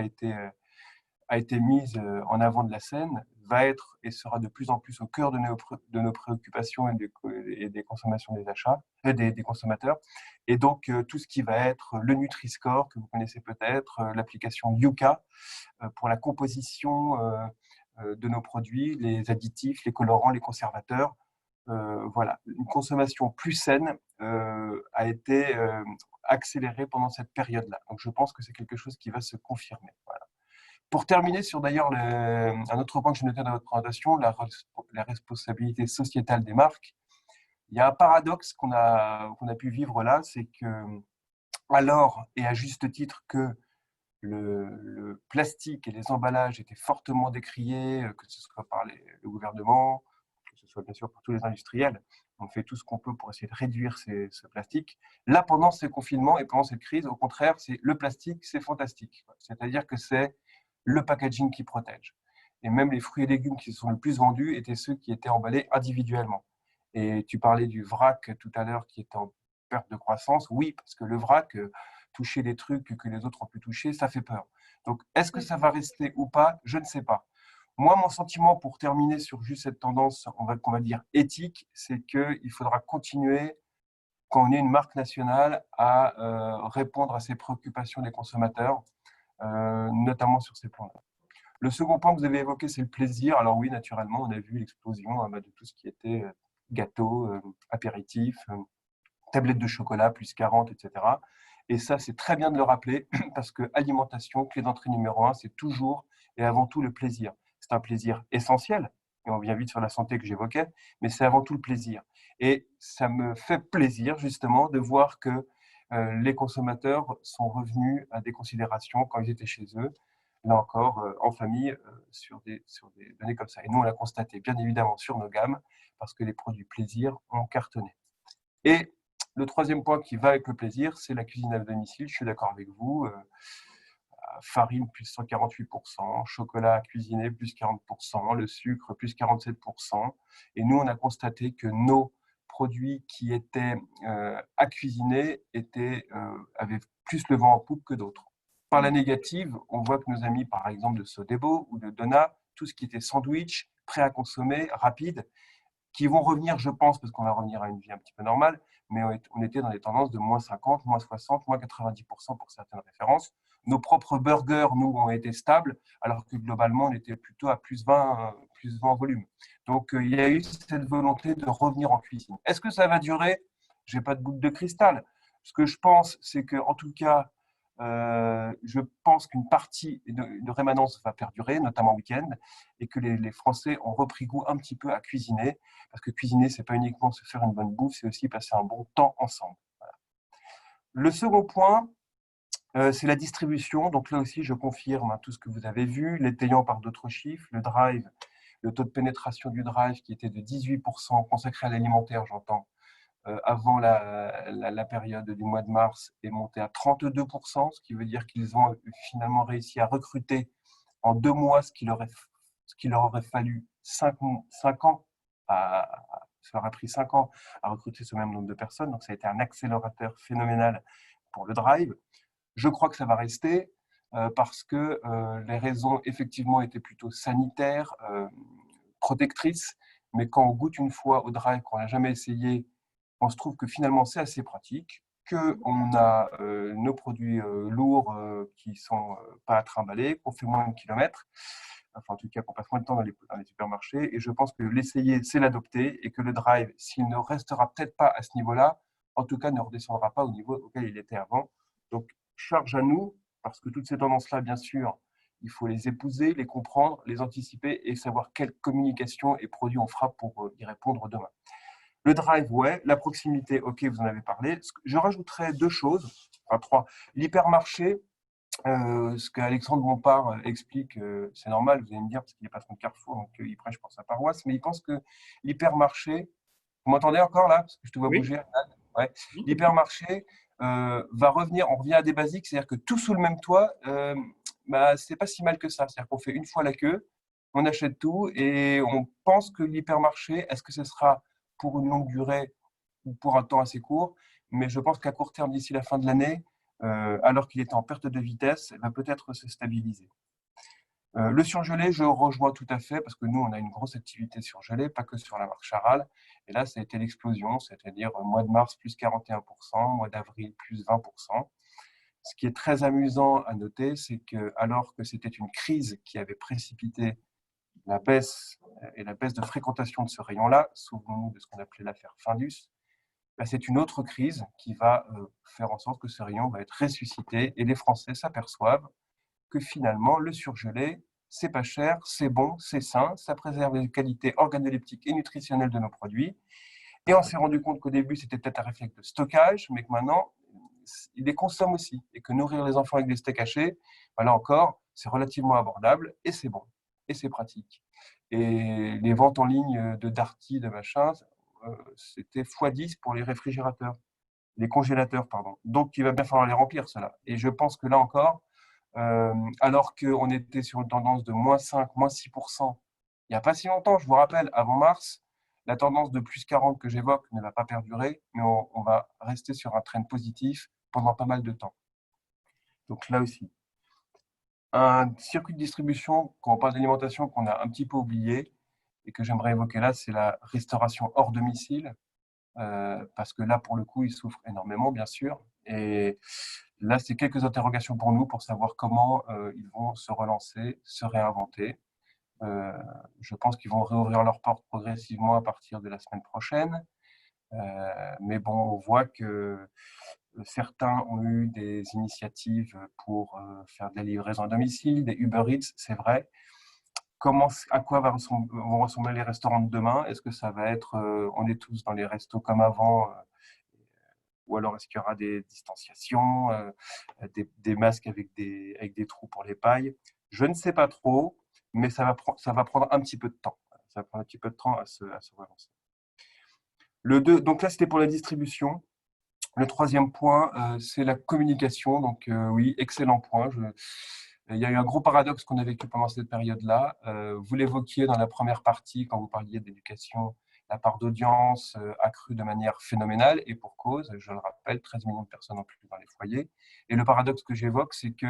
a été mise en avant de la scène, va être et sera de plus en plus au cœur de nos préoccupations et des consommations des achats, des consommateurs. Et donc, tout ce qui va être le Nutri-Score, que vous connaissez peut-être, l'application Yuka, pour la composition de nos produits, les additifs, les colorants, les conservateurs. Voilà, une consommation plus saine a été accélérée pendant cette période-là. Donc, je pense que c'est quelque chose qui va se confirmer. Voilà. Pour terminer sur d'ailleurs un autre point que j'ai noté dans votre présentation, la responsabilité sociétale des marques, il y a un paradoxe qu'on a pu vivre là, c'est que, alors, et à juste titre, que le plastique et les emballages étaient fortement décriés, que ce soit par le gouvernement, que ce soit bien sûr par tous les industriels, on fait tout ce qu'on peut pour essayer de réduire ce plastique. Là, pendant ce confinement et pendant cette crise, au contraire, le plastique, c'est fantastique. C'est-à-dire que c'est le packaging qui protège. Et même les fruits et légumes qui se sont le plus vendus étaient ceux qui étaient emballés individuellement. Et tu parlais du vrac tout à l'heure qui était en perte de croissance. Oui, parce que le vrac, toucher des trucs que les autres ont pu toucher, ça fait peur. Donc, est-ce que ça va rester ou pas? Je ne sais pas. Moi, mon sentiment, pour terminer sur juste cette tendance, qu'on va dire éthique, c'est qu'il faudra continuer, quand on est une marque nationale, à répondre à ces préoccupations des consommateurs, notamment sur ces plans-là. Le second point que vous avez évoqué, c'est le plaisir. Alors oui, naturellement, on a vu l'explosion de tout ce qui était gâteau, apéritif, tablette de chocolat, plus 40, etc. Et ça, c'est très bien de le rappeler, parce que alimentation, clé d'entrée numéro 1, c'est toujours et avant tout le plaisir. C'est un plaisir essentiel, et on vient vite sur la santé que j'évoquais, mais c'est avant tout le plaisir. Et ça me fait plaisir, justement, de voir que les consommateurs sont revenus à des considérations quand ils étaient chez eux, là encore, en famille, sur des données comme ça. Et nous, on l'a constaté, bien évidemment, sur nos gammes, parce que les produits plaisir ont cartonné. Et le troisième point qui va avec le plaisir, c'est la cuisine à domicile. Je suis d'accord avec vous. Farine, plus 148%, chocolat à cuisiner, plus 40%, le sucre, plus 47%. Et nous, on a constaté que nos produits qui étaient à cuisiner avaient plus le vent en poupe que d'autres. Par la négative, on voit que nos amis, par exemple, de Sodebo ou de Donna, tout ce qui était sandwich, prêt à consommer, rapide, qui vont revenir, je pense, parce qu'on va revenir à une vie un petit peu normale, mais on était dans des tendances de moins 50, moins 60, moins 90% pour certaines références. Nos propres burgers, nous, ont été stables, alors que globalement, on était plutôt à plus 20 en volume. Donc, il y a eu cette volonté de revenir en cuisine. Est-ce que ça va durer? Je n'ai pas de boule de cristal. Ce que je pense, c'est qu'en tout cas, je pense qu'une partie de rémanence va perdurer, notamment en week-end, et que les Français ont repris goût un petit peu à cuisiner, parce que cuisiner, ce n'est pas uniquement se faire une bonne bouffe, c'est aussi passer un bon temps ensemble. Voilà. Le second point, c'est la distribution. Donc là aussi, je confirme tout ce que vous avez vu, l'étayant par d'autres chiffres, le drive, le taux de pénétration du drive qui était de 18% consacré à l'alimentaire, j'entends, avant la période du mois de mars est montée à 32%, ce qui veut dire qu'ils ont finalement réussi à recruter en 2 mois ce qui leur aurait fallu 5 ans. Ça leur a pris 5 ans à recruter ce même nombre de personnes. Donc, ça a été un accélérateur phénoménal pour le drive. Je crois que ça va rester parce que les raisons, effectivement, étaient plutôt sanitaires, protectrices. Mais quand on goûte une fois au drive, qu'on n'a jamais essayé, on se trouve que finalement, c'est assez pratique, qu'on a nos produits lourds qui ne sont pas à trimballer, qu'on fait moins de kilomètres, enfin en tout cas qu'on passe moins de temps dans les supermarchés. Et je pense que l'essayer, c'est l'adopter et que le drive, s'il ne restera peut-être pas à ce niveau-là, en tout cas ne redescendra pas au niveau auquel il était avant. Donc, charge à nous, parce que toutes ces tendances-là, bien sûr, il faut les épouser, les comprendre, les anticiper et savoir quelle communication et produits on fera pour y répondre demain. Le drive, ouais. La proximité, ok, vous en avez parlé. Je rajouterais 2 choses, enfin 3. L'hypermarché, ce qu'Alexandre Bompard explique, c'est normal, vous allez me dire, parce qu'il est patron de Carrefour, donc il prêche pour sa paroisse, mais il pense que l'hypermarché, vous m'entendez encore là? Parce que je te vois bouger. Ouais. L'hypermarché va revenir, on revient à des basiques, c'est-à-dire que tout sous le même toit, c'est pas si mal que ça. C'est-à-dire qu'on fait une fois la queue, on achète tout et on pense que l'hypermarché, est-ce que ce sera pour une longue durée ou pour un temps assez court? Mais je pense qu'à court terme, d'ici la fin de l'année, alors qu'il est en perte de vitesse, il va peut-être se stabiliser. Le surgelé, je rejoins tout à fait parce que nous, on a une grosse activité surgelée, pas que sur la marque Charal. Et là, ça a été l'explosion, c'est-à-dire mois de mars, plus 41%, mois d'avril, plus 20%. Ce qui est très amusant à noter, c'est que alors que c'était une crise qui avait précipité la baisse de fréquentation de ce rayon-là, souvenons-nous de ce qu'on appelait l'affaire Findus, c'est une autre crise qui va faire en sorte que ce rayon va être ressuscité et les Français s'aperçoivent que finalement, le surgelé, c'est pas cher, c'est bon, c'est sain, ça préserve les qualités organoleptiques et nutritionnelles de nos produits. Et on s'est rendu compte qu'au début, c'était peut-être un réflexe de stockage, mais que maintenant, ils les consomment aussi. Et que nourrir les enfants avec des steaks hachés, là encore, c'est relativement abordable et c'est bon. Et c'est pratique. Et les ventes en ligne de Darty, de machin, c'était x10 pour les réfrigérateurs, les congélateurs, pardon. Donc, il va bien falloir les remplir, cela. Et je pense que là encore, alors qu'on était sur une tendance de moins 5, moins 6%, il n'y a pas si longtemps, je vous rappelle, avant mars, la tendance de plus 40 que j'évoque ne va pas perdurer, mais on va rester sur un trend positif pendant pas mal de temps. Donc là aussi. Un circuit de distribution, quand on parle d'alimentation, qu'on a un petit peu oublié et que j'aimerais évoquer là, c'est la restauration hors domicile, parce que là, pour le coup, ils souffrent énormément, bien sûr. Et là, c'est quelques interrogations pour nous pour savoir comment ils vont se relancer, se réinventer. Je pense qu'ils vont réouvrir leurs portes progressivement à partir de la semaine prochaine. Mais bon, on voit que certains ont eu des initiatives pour faire de la livraison à domicile, des Uber Eats, c'est vrai. À quoi vont ressembler les restaurants de demain? Est-ce que ça va être, on est tous dans les restos comme avant, ou alors est-ce qu'il y aura des distanciations, des masques avec des trous pour les pailles? Je ne sais pas trop, mais ça va prendre un petit peu de temps. Ça va prendre un petit peu de temps à se relancer. Donc là, c'était pour la distribution. Le troisième point, c'est la communication. Donc oui, excellent point. Il y a eu un gros paradoxe qu'on a vécu pendant cette période-là. Vous l'évoquiez dans la première partie quand vous parliez d'éducation. La part d'audience a cru de manière phénoménale et pour cause, je le rappelle, 13 millions de personnes en plus dans les foyers. Et le paradoxe que j'évoque, c'est que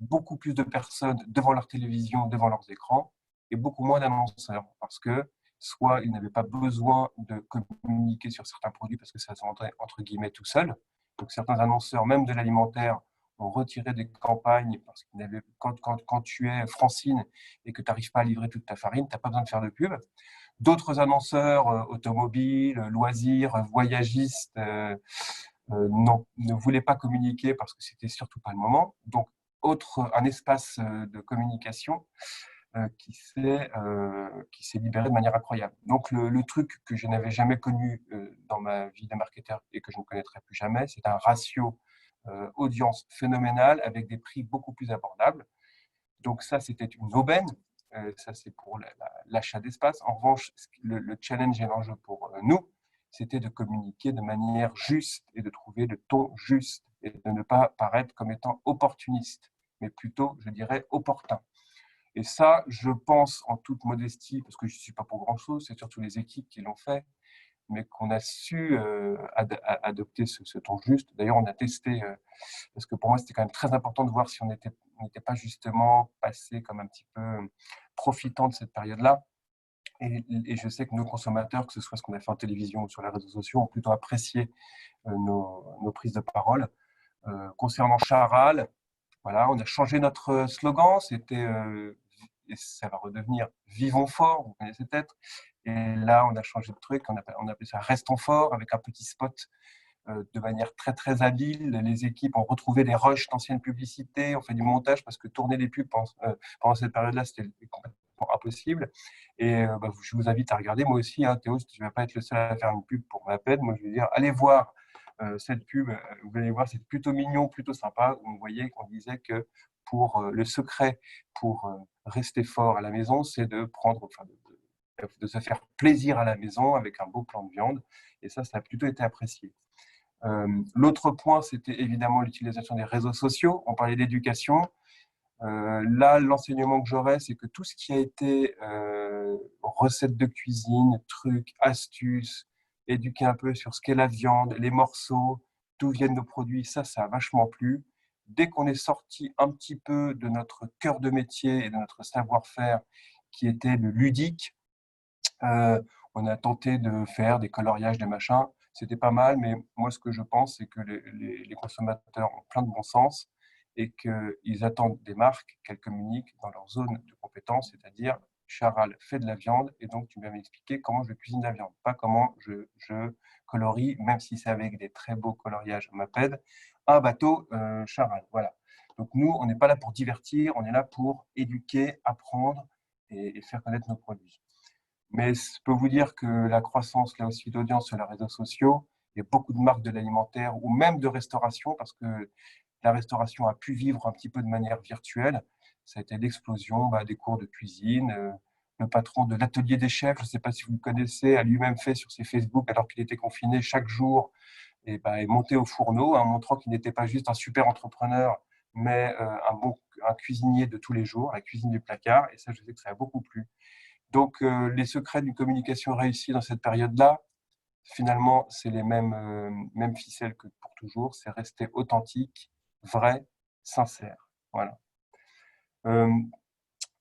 beaucoup plus de personnes devant leur télévision, devant leurs écrans et beaucoup moins d'annonceurs parce que soit ils n'avaient pas besoin de communiquer sur certains produits parce que ça se rendrait entre guillemets tout seul. Donc certains annonceurs, même de l'alimentaire, ont retiré des campagnes parce qu'ils n'avaient quand tu es Francine et que tu n'arrives pas à livrer toute ta farine, tu n'as pas besoin de faire de pub. D'autres annonceurs automobiles, loisirs, voyagistes ne voulaient pas communiquer parce que c'était surtout pas le moment. Donc un espace de communication qui s'est libéré de manière incroyable. Donc le truc que je n'avais jamais connu dans ma vie de marketeur et que je ne connaîtrai plus jamais, c'est un ratio audience phénoménal avec des prix beaucoup plus abordables. Donc ça, c'était une aubaine. Ça, c'est pour l'achat d'espace. En revanche, le challenge et l'enjeu pour nous, c'était de communiquer de manière juste et de trouver le ton juste et de ne pas paraître comme étant opportuniste, mais plutôt, je dirais, opportun. Et ça, je pense en toute modestie, parce que je ne suis pas pour grand-chose, c'est surtout les équipes qui l'ont fait, mais qu'on a su adopter ce ton juste. D'ailleurs, on a testé, parce que pour moi, c'était quand même très important de voir si on n'était pas justement passé comme un petit peu profitant de cette période-là. Et je sais que nos consommateurs, que ce soit ce qu'on a fait en télévision ou sur les réseaux sociaux, ont plutôt apprécié nos prises de parole. Concernant Charal, voilà, on a changé notre slogan, c'était, et ça va redevenir Vivons fort, vous connaissez peut-être. Et là, on a changé de truc, on appelle ça Restons fort, avec un petit spot de manière très très habile. Les équipes ont retrouvé des rushs d'anciennes publicités, on fait du montage parce que tourner des pubs pendant cette période-là, c'était complètement impossible. Et je vous invite à regarder, moi aussi, hein, Théo, tu ne vas pas être le seul à faire une pub pour ma peine. Moi, je veux dire, allez voir cette pub, vous allez voir, c'est plutôt mignon, plutôt sympa. Vous voyez qu'on disait que pour le secret, pour rester fort à la maison, c'est de prendre, de se faire plaisir à la maison avec un beau plan de viande. Et ça a plutôt été apprécié. L'autre point, c'était évidemment l'utilisation des réseaux sociaux. On parlait d'éducation. Là, l'enseignement que j'aurais, c'est que tout ce qui a été recettes de cuisine, trucs, astuces, éduquer un peu sur ce qu'est la viande, les morceaux, d'où viennent nos produits, ça a vachement plu. Dès qu'on est sorti un petit peu de notre cœur de métier et de notre savoir-faire, qui était le ludique, on a tenté de faire des coloriages, des machins. C'était pas mal, mais moi, ce que je pense, c'est que les consommateurs ont plein de bon sens et qu'ils attendent des marques qu'elles communiquent dans leur zone de compétence, c'est-à-dire Charal fait de la viande et donc tu vas m'expliquer comment je cuisine la viande, pas comment je colorie, même si c'est avec des très beaux coloriages MAPED, un bateau Charal. Voilà. Donc nous, on n'est pas là pour divertir, on est là pour éduquer, apprendre et faire connaître nos produits. Mais je peux vous dire que la croissance, là aussi, d'audience sur les réseaux sociaux, il y a beaucoup de marques de l'alimentaire ou même de restauration, parce que la restauration a pu vivre un petit peu de manière virtuelle. Ça a été l'explosion des cours de cuisine. Le patron de l'atelier des chefs, je ne sais pas si vous le connaissez, a lui-même fait sur ses Facebook, alors qu'il était confiné chaque jour, et est monté au fourneau, hein, montrant qu'il n'était pas juste un super entrepreneur, mais un cuisinier de tous les jours, la cuisine du placard. Et ça, je sais que ça a beaucoup plu. Donc, les secrets d'une communication réussie dans cette période-là, finalement, c'est les mêmes ficelles que pour toujours. C'est rester authentique, vrai, sincère. Voilà.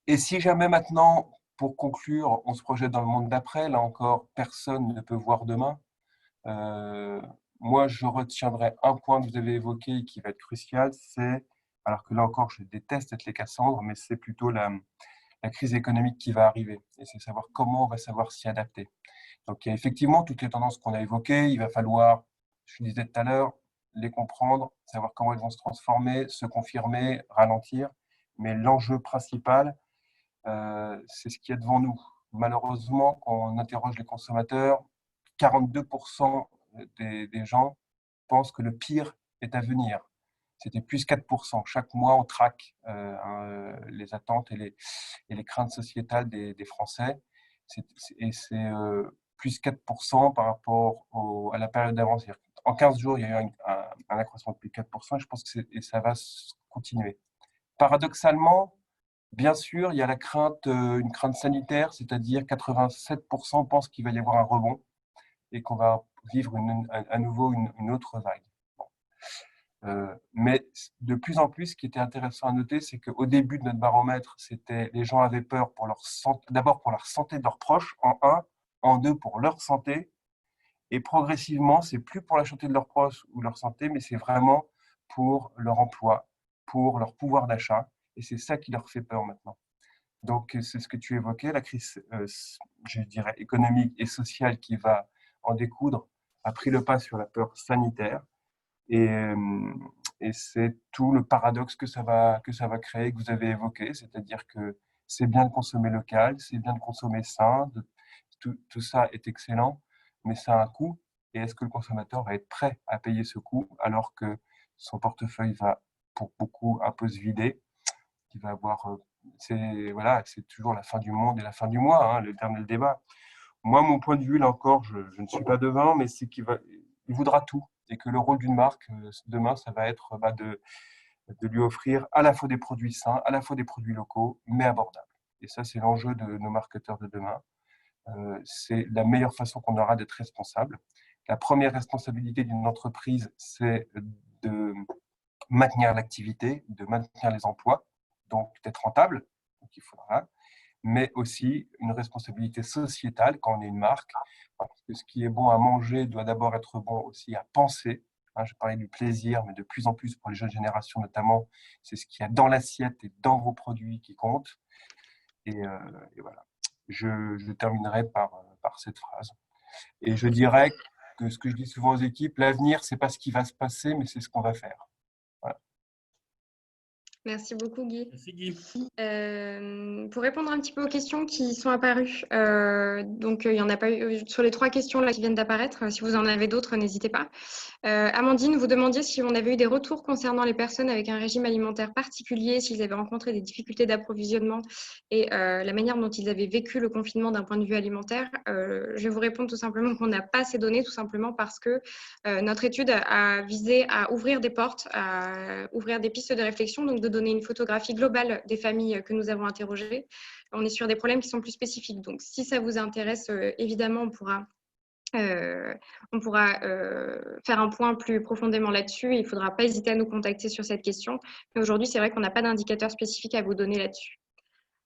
Et si jamais maintenant, pour conclure, on se projette dans le monde d'après, là encore, personne ne peut voir demain. Moi, je retiendrai un point que vous avez évoqué et qui va être crucial, c'est, alors que là encore, je déteste être les Cassandres, mais c'est plutôt la crise économique qui va arriver. Et c'est savoir comment on va savoir s'y adapter. Donc, il y a effectivement toutes les tendances qu'on a évoquées. Il va falloir, je disais tout à l'heure, les comprendre, savoir comment elles vont se transformer, se confirmer, ralentir. Mais l'enjeu principal, c'est ce qui est devant nous. Malheureusement, quand on interroge les consommateurs, 42% des gens pensent que le pire est à venir. C'était plus 4%. Chaque mois, on traque les attentes et les craintes sociétales des Français. Et c'est plus 4% par rapport à la période d'avant. En 15 jours, il y a eu un accroissement de plus de 4%. Et je pense que ça va continuer. Paradoxalement, bien sûr, il y a une crainte sanitaire, c'est-à-dire 87% pensent qu'il va y avoir un rebond et qu'on va vivre à nouveau une autre vague. Mais de plus en plus, ce qui était intéressant à noter, c'est qu'au début de notre baromètre, les gens avaient peur d'abord pour leur santé de leurs proches, en deux pour leur santé, et progressivement, c'est plus pour la santé de leurs proches ou leur santé, mais c'est vraiment pour leur emploi, pour leur pouvoir d'achat, et c'est ça qui leur fait peur maintenant. Donc, c'est ce que tu évoquais, la crise, je dirais, économique et sociale qui va en découdre, a pris le pas sur la peur sanitaire. Et c'est tout le paradoxe que ça va créer, que vous avez évoqué, c'est-à-dire que c'est bien de consommer local, c'est bien de consommer sain, tout ça est excellent, mais ça a un coût. Et est-ce que le consommateur va être prêt à payer ce coût alors que son portefeuille va, pour beaucoup, un peu se vider, qu'il va avoir, c'est toujours la fin du monde et la fin du mois, hein, le dernier débat. Moi, mon point de vue, là encore, je ne suis pas devin, mais c'est qu'il voudra tout. Et que le rôle d'une marque, demain, ça va être de lui offrir à la fois des produits sains, à la fois des produits locaux, mais abordables. Et ça, c'est l'enjeu de nos marketeurs de demain. C'est la meilleure façon qu'on aura d'être responsable. La première responsabilité d'une entreprise, c'est de maintenir l'activité, de maintenir les emplois, donc d'être rentable, donc il faudra, mais aussi une responsabilité sociétale quand on est une marque, parce que ce qui est bon à manger doit d'abord être bon aussi à penser. Je parlais du plaisir, mais de plus en plus pour les jeunes générations notamment, c'est ce qu'il y a dans l'assiette et dans vos produits qui compte. Et voilà. Je terminerai par cette phrase. Et je dirais que ce que je dis souvent aux équipes, l'avenir, ce n'est pas ce qui va se passer, mais c'est ce qu'on va faire. Voilà. Merci beaucoup, Guy. Merci, Guy. Pour répondre un petit peu aux questions qui sont apparues, donc il n'y en a pas eu sur les 3 questions là qui viennent d'apparaître. Si vous en avez d'autres, n'hésitez pas. Amandine, vous demandiez si on avait eu des retours concernant les personnes avec un régime alimentaire particulier, s'ils avaient rencontré des difficultés d'approvisionnement et la manière dont ils avaient vécu le confinement d'un point de vue alimentaire. Je vais vous répondre tout simplement qu'on n'a pas ces données, tout simplement parce que notre étude a visé à ouvrir des portes, à ouvrir des pistes de réflexion, donc de donner une photographie globale des familles que nous avons interrogées. On est sur des problèmes qui sont plus spécifiques. Donc, si ça vous intéresse, évidemment, on pourra faire un point plus profondément là-dessus. Il ne faudra pas hésiter à nous contacter sur cette question. Mais aujourd'hui, c'est vrai qu'on n'a pas d'indicateur spécifique à vous donner là-dessus.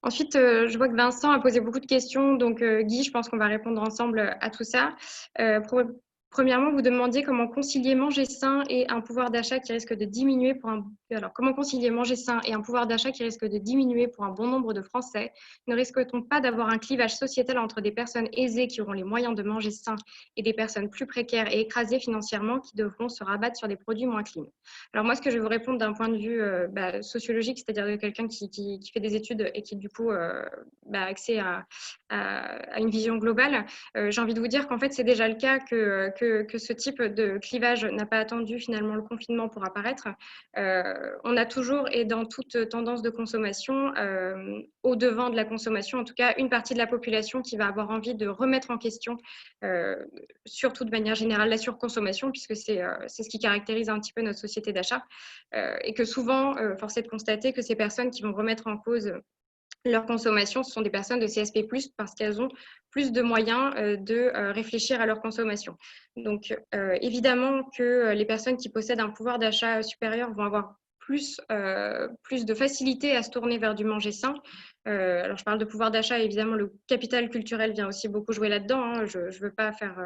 Ensuite, je vois que Vincent a posé beaucoup de questions. Donc, Guy, je pense qu'on va répondre ensemble à tout ça. Premièrement, vous demandiez comment concilier manger sain et un pouvoir d'achat qui risque de diminuer pour un... Alors, comment concilier manger sain et un pouvoir d'achat qui risque de diminuer pour un bon nombre de Français? Ne risque-t-on pas d'avoir un clivage sociétal entre des personnes aisées qui auront les moyens de manger sain et des personnes plus précaires et écrasées financièrement qui devront se rabattre sur des produits moins clean? Alors moi, ce que je vais vous répondre d'un point de vue sociologique, c'est-à-dire de quelqu'un qui fait des études et qui du coup a accès à une vision globale, j'ai envie de vous dire qu'en fait, c'est déjà le cas que ce type de clivage n'a pas attendu finalement le confinement pour apparaître. On a toujours, et dans toute tendance de consommation, au devant de la consommation, en tout cas, une partie de la population qui va avoir envie de remettre en question, surtout de manière générale, la surconsommation, puisque c'est ce qui caractérise un petit peu notre société d'achat, et que souvent, force est de constater que ces personnes qui vont remettre en cause leur consommation, ce sont des personnes de CSP+, parce qu'elles ont plus de moyens de réfléchir à leur consommation. Donc, évidemment que les personnes qui possèdent un pouvoir d'achat supérieur vont avoir plus de facilité à se tourner vers du manger sain. Alors, je parle de pouvoir d'achat, évidemment, le capital culturel vient aussi beaucoup jouer là-dedans. Hein. Je ne veux pas faire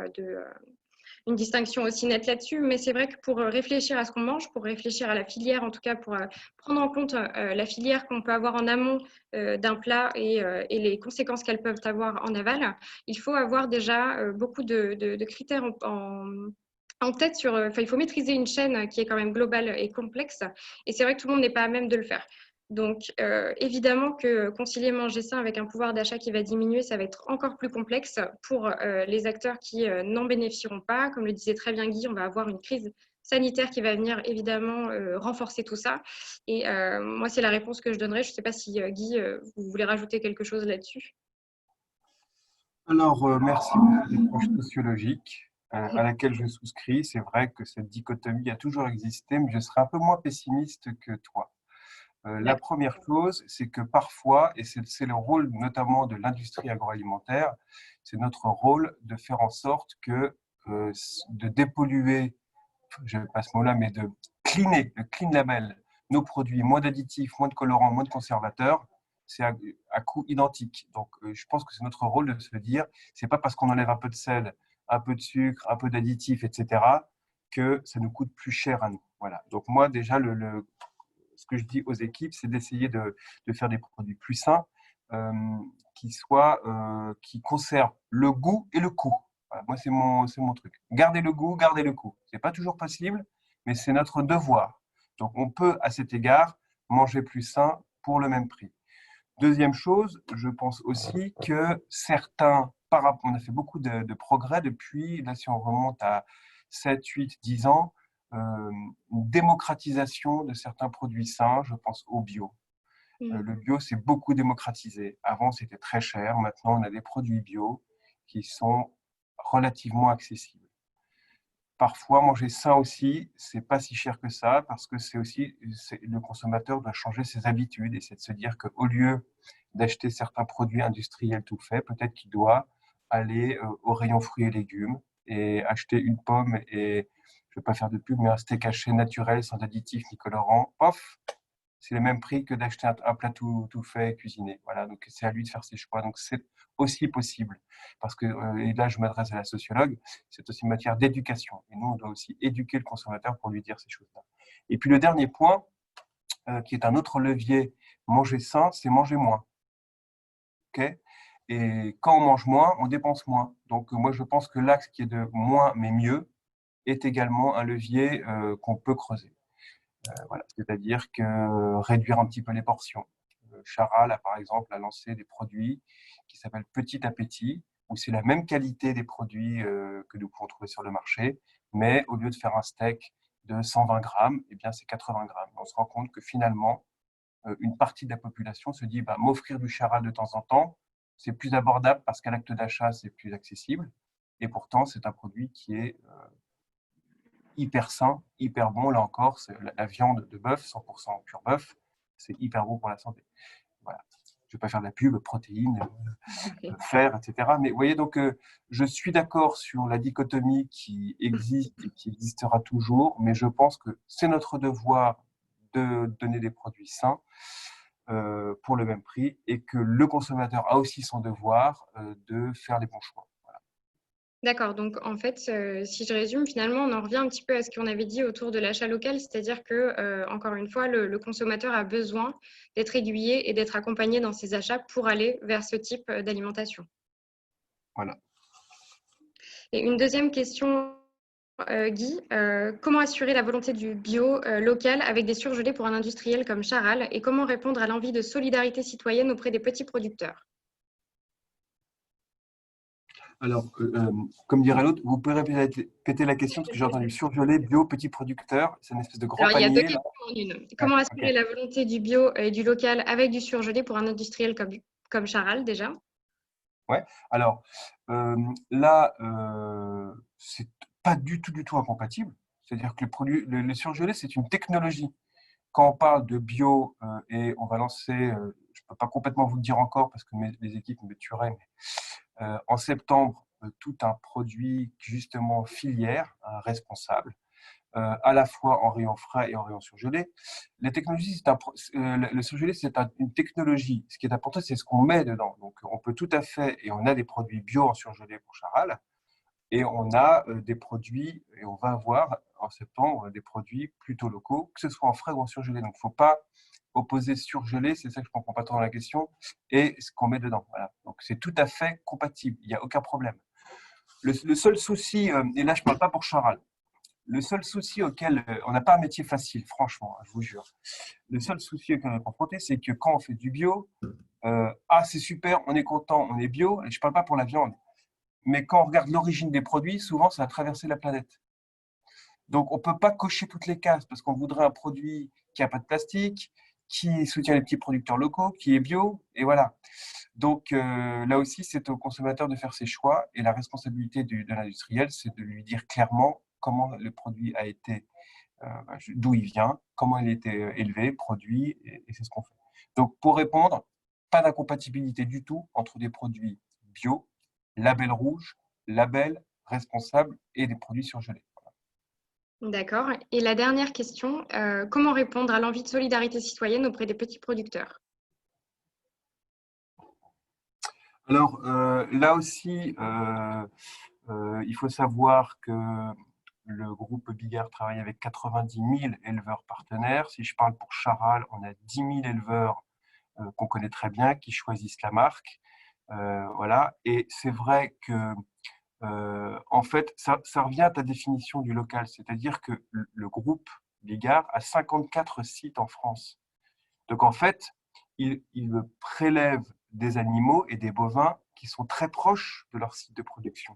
une distinction aussi nette là-dessus, mais c'est vrai que pour réfléchir à ce qu'on mange, pour réfléchir à la filière, en tout cas pour prendre en compte la filière qu'on peut avoir en amont d'un plat et les conséquences qu'elles peuvent avoir en aval, il faut avoir déjà beaucoup de critères en tête il faut maîtriser une chaîne qui est quand même globale et complexe, et c'est vrai que tout le monde n'est pas à même de le faire. Donc, évidemment que concilier manger sain avec un pouvoir d'achat qui va diminuer, ça va être encore plus complexe pour les acteurs qui n'en bénéficieront pas. Comme le disait très bien Guy, on va avoir une crise sanitaire qui va venir évidemment renforcer tout ça. Et moi, c'est la réponse que je donnerais. Je ne sais pas si Guy, vous voulez rajouter quelque chose là-dessus. Alors, merci pour cette approche sociologique à laquelle je souscris. C'est vrai que cette dichotomie a toujours existé, mais je serais un peu moins pessimiste que toi. La première chose, c'est que parfois, et c'est le rôle notamment de l'industrie agroalimentaire, c'est notre rôle de faire en sorte que de dépolluer, je ne pas ce mot-là, mais de cleaner, le clean label, nos produits, moins d'additifs, moins de colorants, moins de conservateurs, c'est à coût identique. Donc, je pense que c'est notre rôle de se dire, c'est pas parce qu'on enlève un peu de sel, un peu de sucre, un peu d'additifs, etc., que ça nous coûte plus cher à nous. Voilà. Donc, moi, déjà, ce que je dis aux équipes, c'est d'essayer de faire des produits plus sains, qui conservent le goût et le coût. Voilà, moi, c'est mon truc. Garder le goût, garder le coût. C'est pas toujours possible, mais c'est notre devoir. Donc, on peut, à cet égard, manger plus sain pour le même prix. Deuxième chose, je pense aussi que on a fait beaucoup de progrès depuis, là, si on remonte à 7, 8, 10 ans, une démocratisation de certains produits sains, je pense au bio. Le bio s'est beaucoup démocratisé. Avant, c'était très cher. Maintenant, on a des produits bio qui sont relativement accessibles. Parfois, manger sain aussi, c'est pas si cher que ça, parce que le consommateur doit changer ses habitudes, et c'est de se dire qu'au lieu d'acheter certains produits industriels tout faits, peut-être qu'il doit aller au rayon fruits et légumes et acheter une pomme et, je ne vais pas faire de pub, mais un steak haché naturel, sans additifs ni colorants. Pof, c'est le même prix que d'acheter un plat tout fait, cuisiné. Voilà, donc c'est à lui de faire ses choix. Donc c'est aussi possible, parce que, et là je m'adresse à la sociologue, c'est aussi une matière d'éducation. Et nous, on doit aussi éduquer le consommateur pour lui dire ces choses-là. Et puis le dernier point, qui est un autre levier, manger sain, c'est manger moins. Okay, et quand on mange moins, on dépense moins. Donc moi je pense que l'axe qui est de moins mais mieux est également un levier qu'on peut creuser. Voilà, c'est-à-dire que réduire un petit peu les portions. Charal, par exemple, a lancé des produits qui s'appellent Petit Appétit, où c'est la même qualité des produits que nous pouvons trouver sur le marché, mais au lieu de faire un steak de 120 grammes, eh bien c'est 80 grammes. On se rend compte que finalement, une partie de la population se dit m'offrir du Charal de temps en temps, c'est plus abordable parce qu'à l'acte d'achat, c'est plus accessible. Et pourtant, c'est un produit qui est hyper sain, hyper bon. Là encore, c'est la viande de bœuf, 100% pur bœuf, c'est hyper bon pour la santé. Voilà. Je ne vais pas faire de la pub, protéines, fer, etc. Mais vous voyez, donc, je suis d'accord sur la dichotomie qui existe et qui existera toujours, mais je pense que c'est notre devoir de donner des produits sains pour le même prix, et que le consommateur a aussi son devoir de faire les bons choix. D'accord, donc en fait, si je résume, finalement, on en revient un petit peu à ce qu'on avait dit autour de l'achat local, c'est-à-dire que, encore une fois, le consommateur a besoin d'être aiguillé et d'être accompagné dans ses achats pour aller vers ce type d'alimentation. Voilà. Et une deuxième question, Guy, comment assurer la volonté du bio local avec des surgelés pour un industriel comme Charal, et comment répondre à l'envie de solidarité citoyenne auprès des petits producteurs? Alors, comme dirait l'autre, vous pouvez répéter la question, parce que j'ai entendu surgelé, bio, petit producteur. C'est une espèce de grand Alors, il y a deux panier. questions en une. Comment assurer Okay. la volonté du bio et du local avec du surgelé pour un industriel comme Charal, déjà? Ouais. Alors, là, c'est pas du tout incompatible. C'est-à-dire que le surgelé, c'est une technologie. Quand on parle de bio, et on va lancer, je ne peux pas complètement vous le dire encore parce que les équipes me tueraient, mais en septembre, tout un produit justement filière, responsable, à la fois en rayon frais et en rayon surgelé. La technologie, le surgelé, c'est une technologie. Ce qui est important, c'est ce qu'on met dedans. Donc, on peut tout à fait, et on a des produits bio en surgelé pour Charal, et on a des produits, et on va avoir en septembre des produits plutôt locaux, que ce soit en frais ou en surgelé. Donc, il ne faut pas opposer surgelé, c'est ça que je ne comprends pas trop dans la question, et ce qu'on met dedans. Voilà. Donc, c'est tout à fait compatible, il n'y a aucun problème. Le seul souci, et là je ne parle pas pour Charal, le seul souci auquel on n'a pas un métier facile, franchement, je vous jure. Le seul souci auquel on est confronté, c'est que quand on fait du bio, c'est super, on est content, on est bio, et je ne parle pas pour la viande, mais quand on regarde l'origine des produits, souvent ça a traversé la planète. Donc on ne peut pas cocher toutes les cases, parce qu'on voudrait un produit qui n'a pas de plastique, qui soutient les petits producteurs locaux, qui est bio, et voilà. Donc là aussi, c'est au consommateur de faire ses choix, et la responsabilité de l'industriel, c'est de lui dire clairement comment le produit a été, d'où il vient, comment il a été élevé, produit, et c'est ce qu'on fait. Donc pour répondre, pas d'incompatibilité du tout entre des produits bio, label rouge, label responsable, et des produits surgelés. D'accord. Et la dernière question, comment répondre à l'envie de solidarité citoyenne auprès des petits producteurs? Alors là aussi, il faut savoir que le groupe Bigard travaille avec 90 000 éleveurs partenaires. Si je parle pour Charal, on a 10 000 éleveurs qu'on connaît très bien, qui choisissent la marque. Voilà. Et c'est vrai que, en fait, ça revient à ta définition du local. C'est-à-dire que le groupe Bigard a 54 sites en France. Donc, en fait, il prélève des animaux et des bovins qui sont très proches de leur site de production.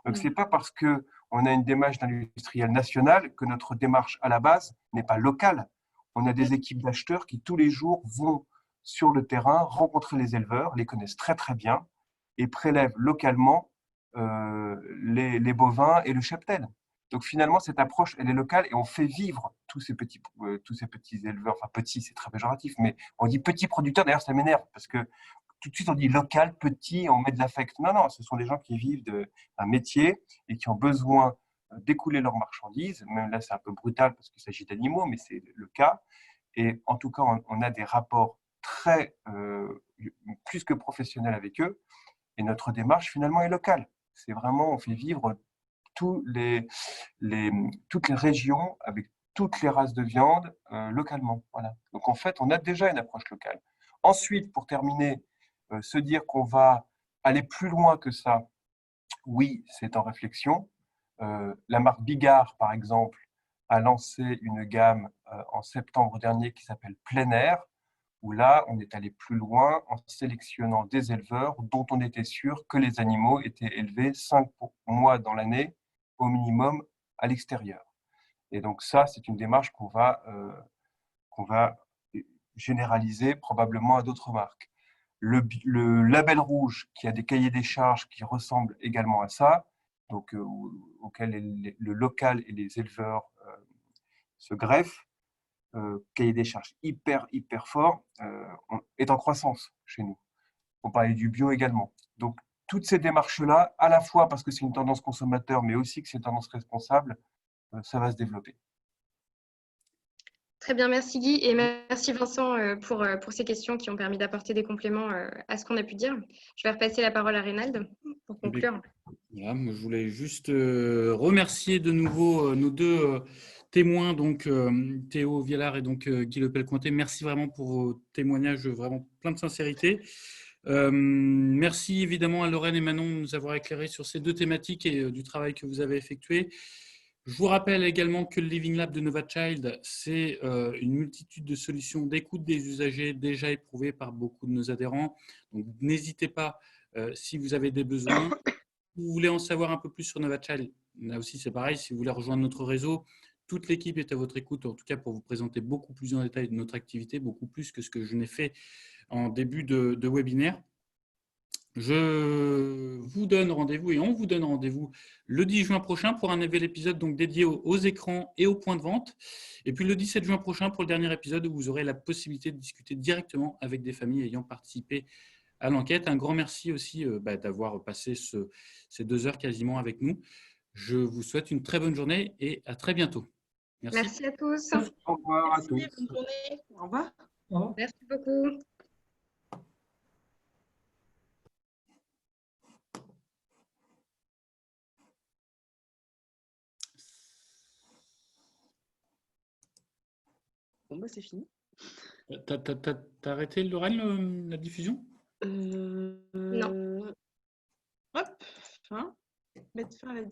Donc, ce n'est pas parce qu'on a une démarche d'industriel national que notre démarche à la base n'est pas locale. On a des équipes d'acheteurs qui tous les jours vont sur le terrain rencontrer les éleveurs, les connaissent très très bien et prélèvent localement les bovins et le cheptel. Donc finalement, cette approche, elle est locale et on fait vivre tous ces petits éleveurs. Enfin, petits, c'est très péjoratif, mais on dit petits producteurs. D'ailleurs, ça m'énerve parce que tout de suite, on dit local, petit, on met de l'affect. Non, non, ce sont des gens qui vivent d'un métier et qui ont besoin d'écouler leurs marchandises. Même là, c'est un peu brutal parce qu'il s'agit d'animaux, mais c'est le cas. Et en tout cas, on a des rapports plus que professionnels avec eux. Et notre démarche, finalement, est locale. C'est vraiment, on fait vivre toutes les régions avec toutes les races de viande localement. Voilà. Donc, en fait, on a déjà une approche locale. Ensuite, pour terminer, se dire qu'on va aller plus loin que ça, oui, c'est en réflexion. La marque Bigard, par exemple, a lancé une gamme en septembre dernier qui s'appelle Plein Air, où là, on est allé plus loin en sélectionnant des éleveurs dont on était sûr que les animaux étaient élevés 5 mois dans l'année, au minimum, à l'extérieur. Et donc ça, c'est une démarche qu'on va généraliser probablement à d'autres marques. Le label rouge, qui a des cahiers des charges qui ressemblent également à ça, donc auquel le local et les éleveurs se greffent, cahier des charges hyper fort, est en croissance chez nous. On parlait du bio également. Donc, toutes ces démarches-là, à la fois parce que c'est une tendance consommateur, mais aussi que c'est une tendance responsable, ça va se développer. Très bien, merci Guy et merci Vincent pour ces questions qui ont permis d'apporter des compléments à ce qu'on a pu dire. Je vais repasser la parole à Reynald pour conclure. Voilà, moi, je voulais juste remercier de nouveau nos deux témoins, donc Théo Vialard et donc Guy Lepel-Cointet. Merci vraiment pour vos témoignages, vraiment plein de sincérité. Merci évidemment à Lorraine et Manon de nous avoir éclairés sur ces deux thématiques et du travail que vous avez effectué. Je vous rappelle également que le Living Lab de NovaChild, c'est une multitude de solutions d'écoute des usagers déjà éprouvées par beaucoup de nos adhérents. Donc, n'hésitez pas si vous avez des besoins. Si vous voulez en savoir un peu plus sur NovaChild, là aussi c'est pareil. Si vous voulez rejoindre notre réseau, toute l'équipe est à votre écoute, en tout cas pour vous présenter beaucoup plus en détail de notre activité, beaucoup plus que ce que je n'ai fait en début de webinaire. Je vous donne rendez-vous et on vous donne rendez-vous le 10 juin prochain pour un nouvel épisode donc dédié aux écrans et aux points de vente. Et puis le 17 juin prochain pour le dernier épisode où vous aurez la possibilité de discuter directement avec des familles ayant participé à l'enquête. Un grand merci aussi d'avoir passé ces 2 heures quasiment avec nous. Je vous souhaite une très bonne journée et à très bientôt. Merci. Merci à tous. Au revoir à tous. Bonne journée. Au revoir. Au revoir. Merci beaucoup. Bon, bah, c'est fini. T'as arrêté, Lorraine, la diffusion? Non. Hop, fin. Mettre fin à la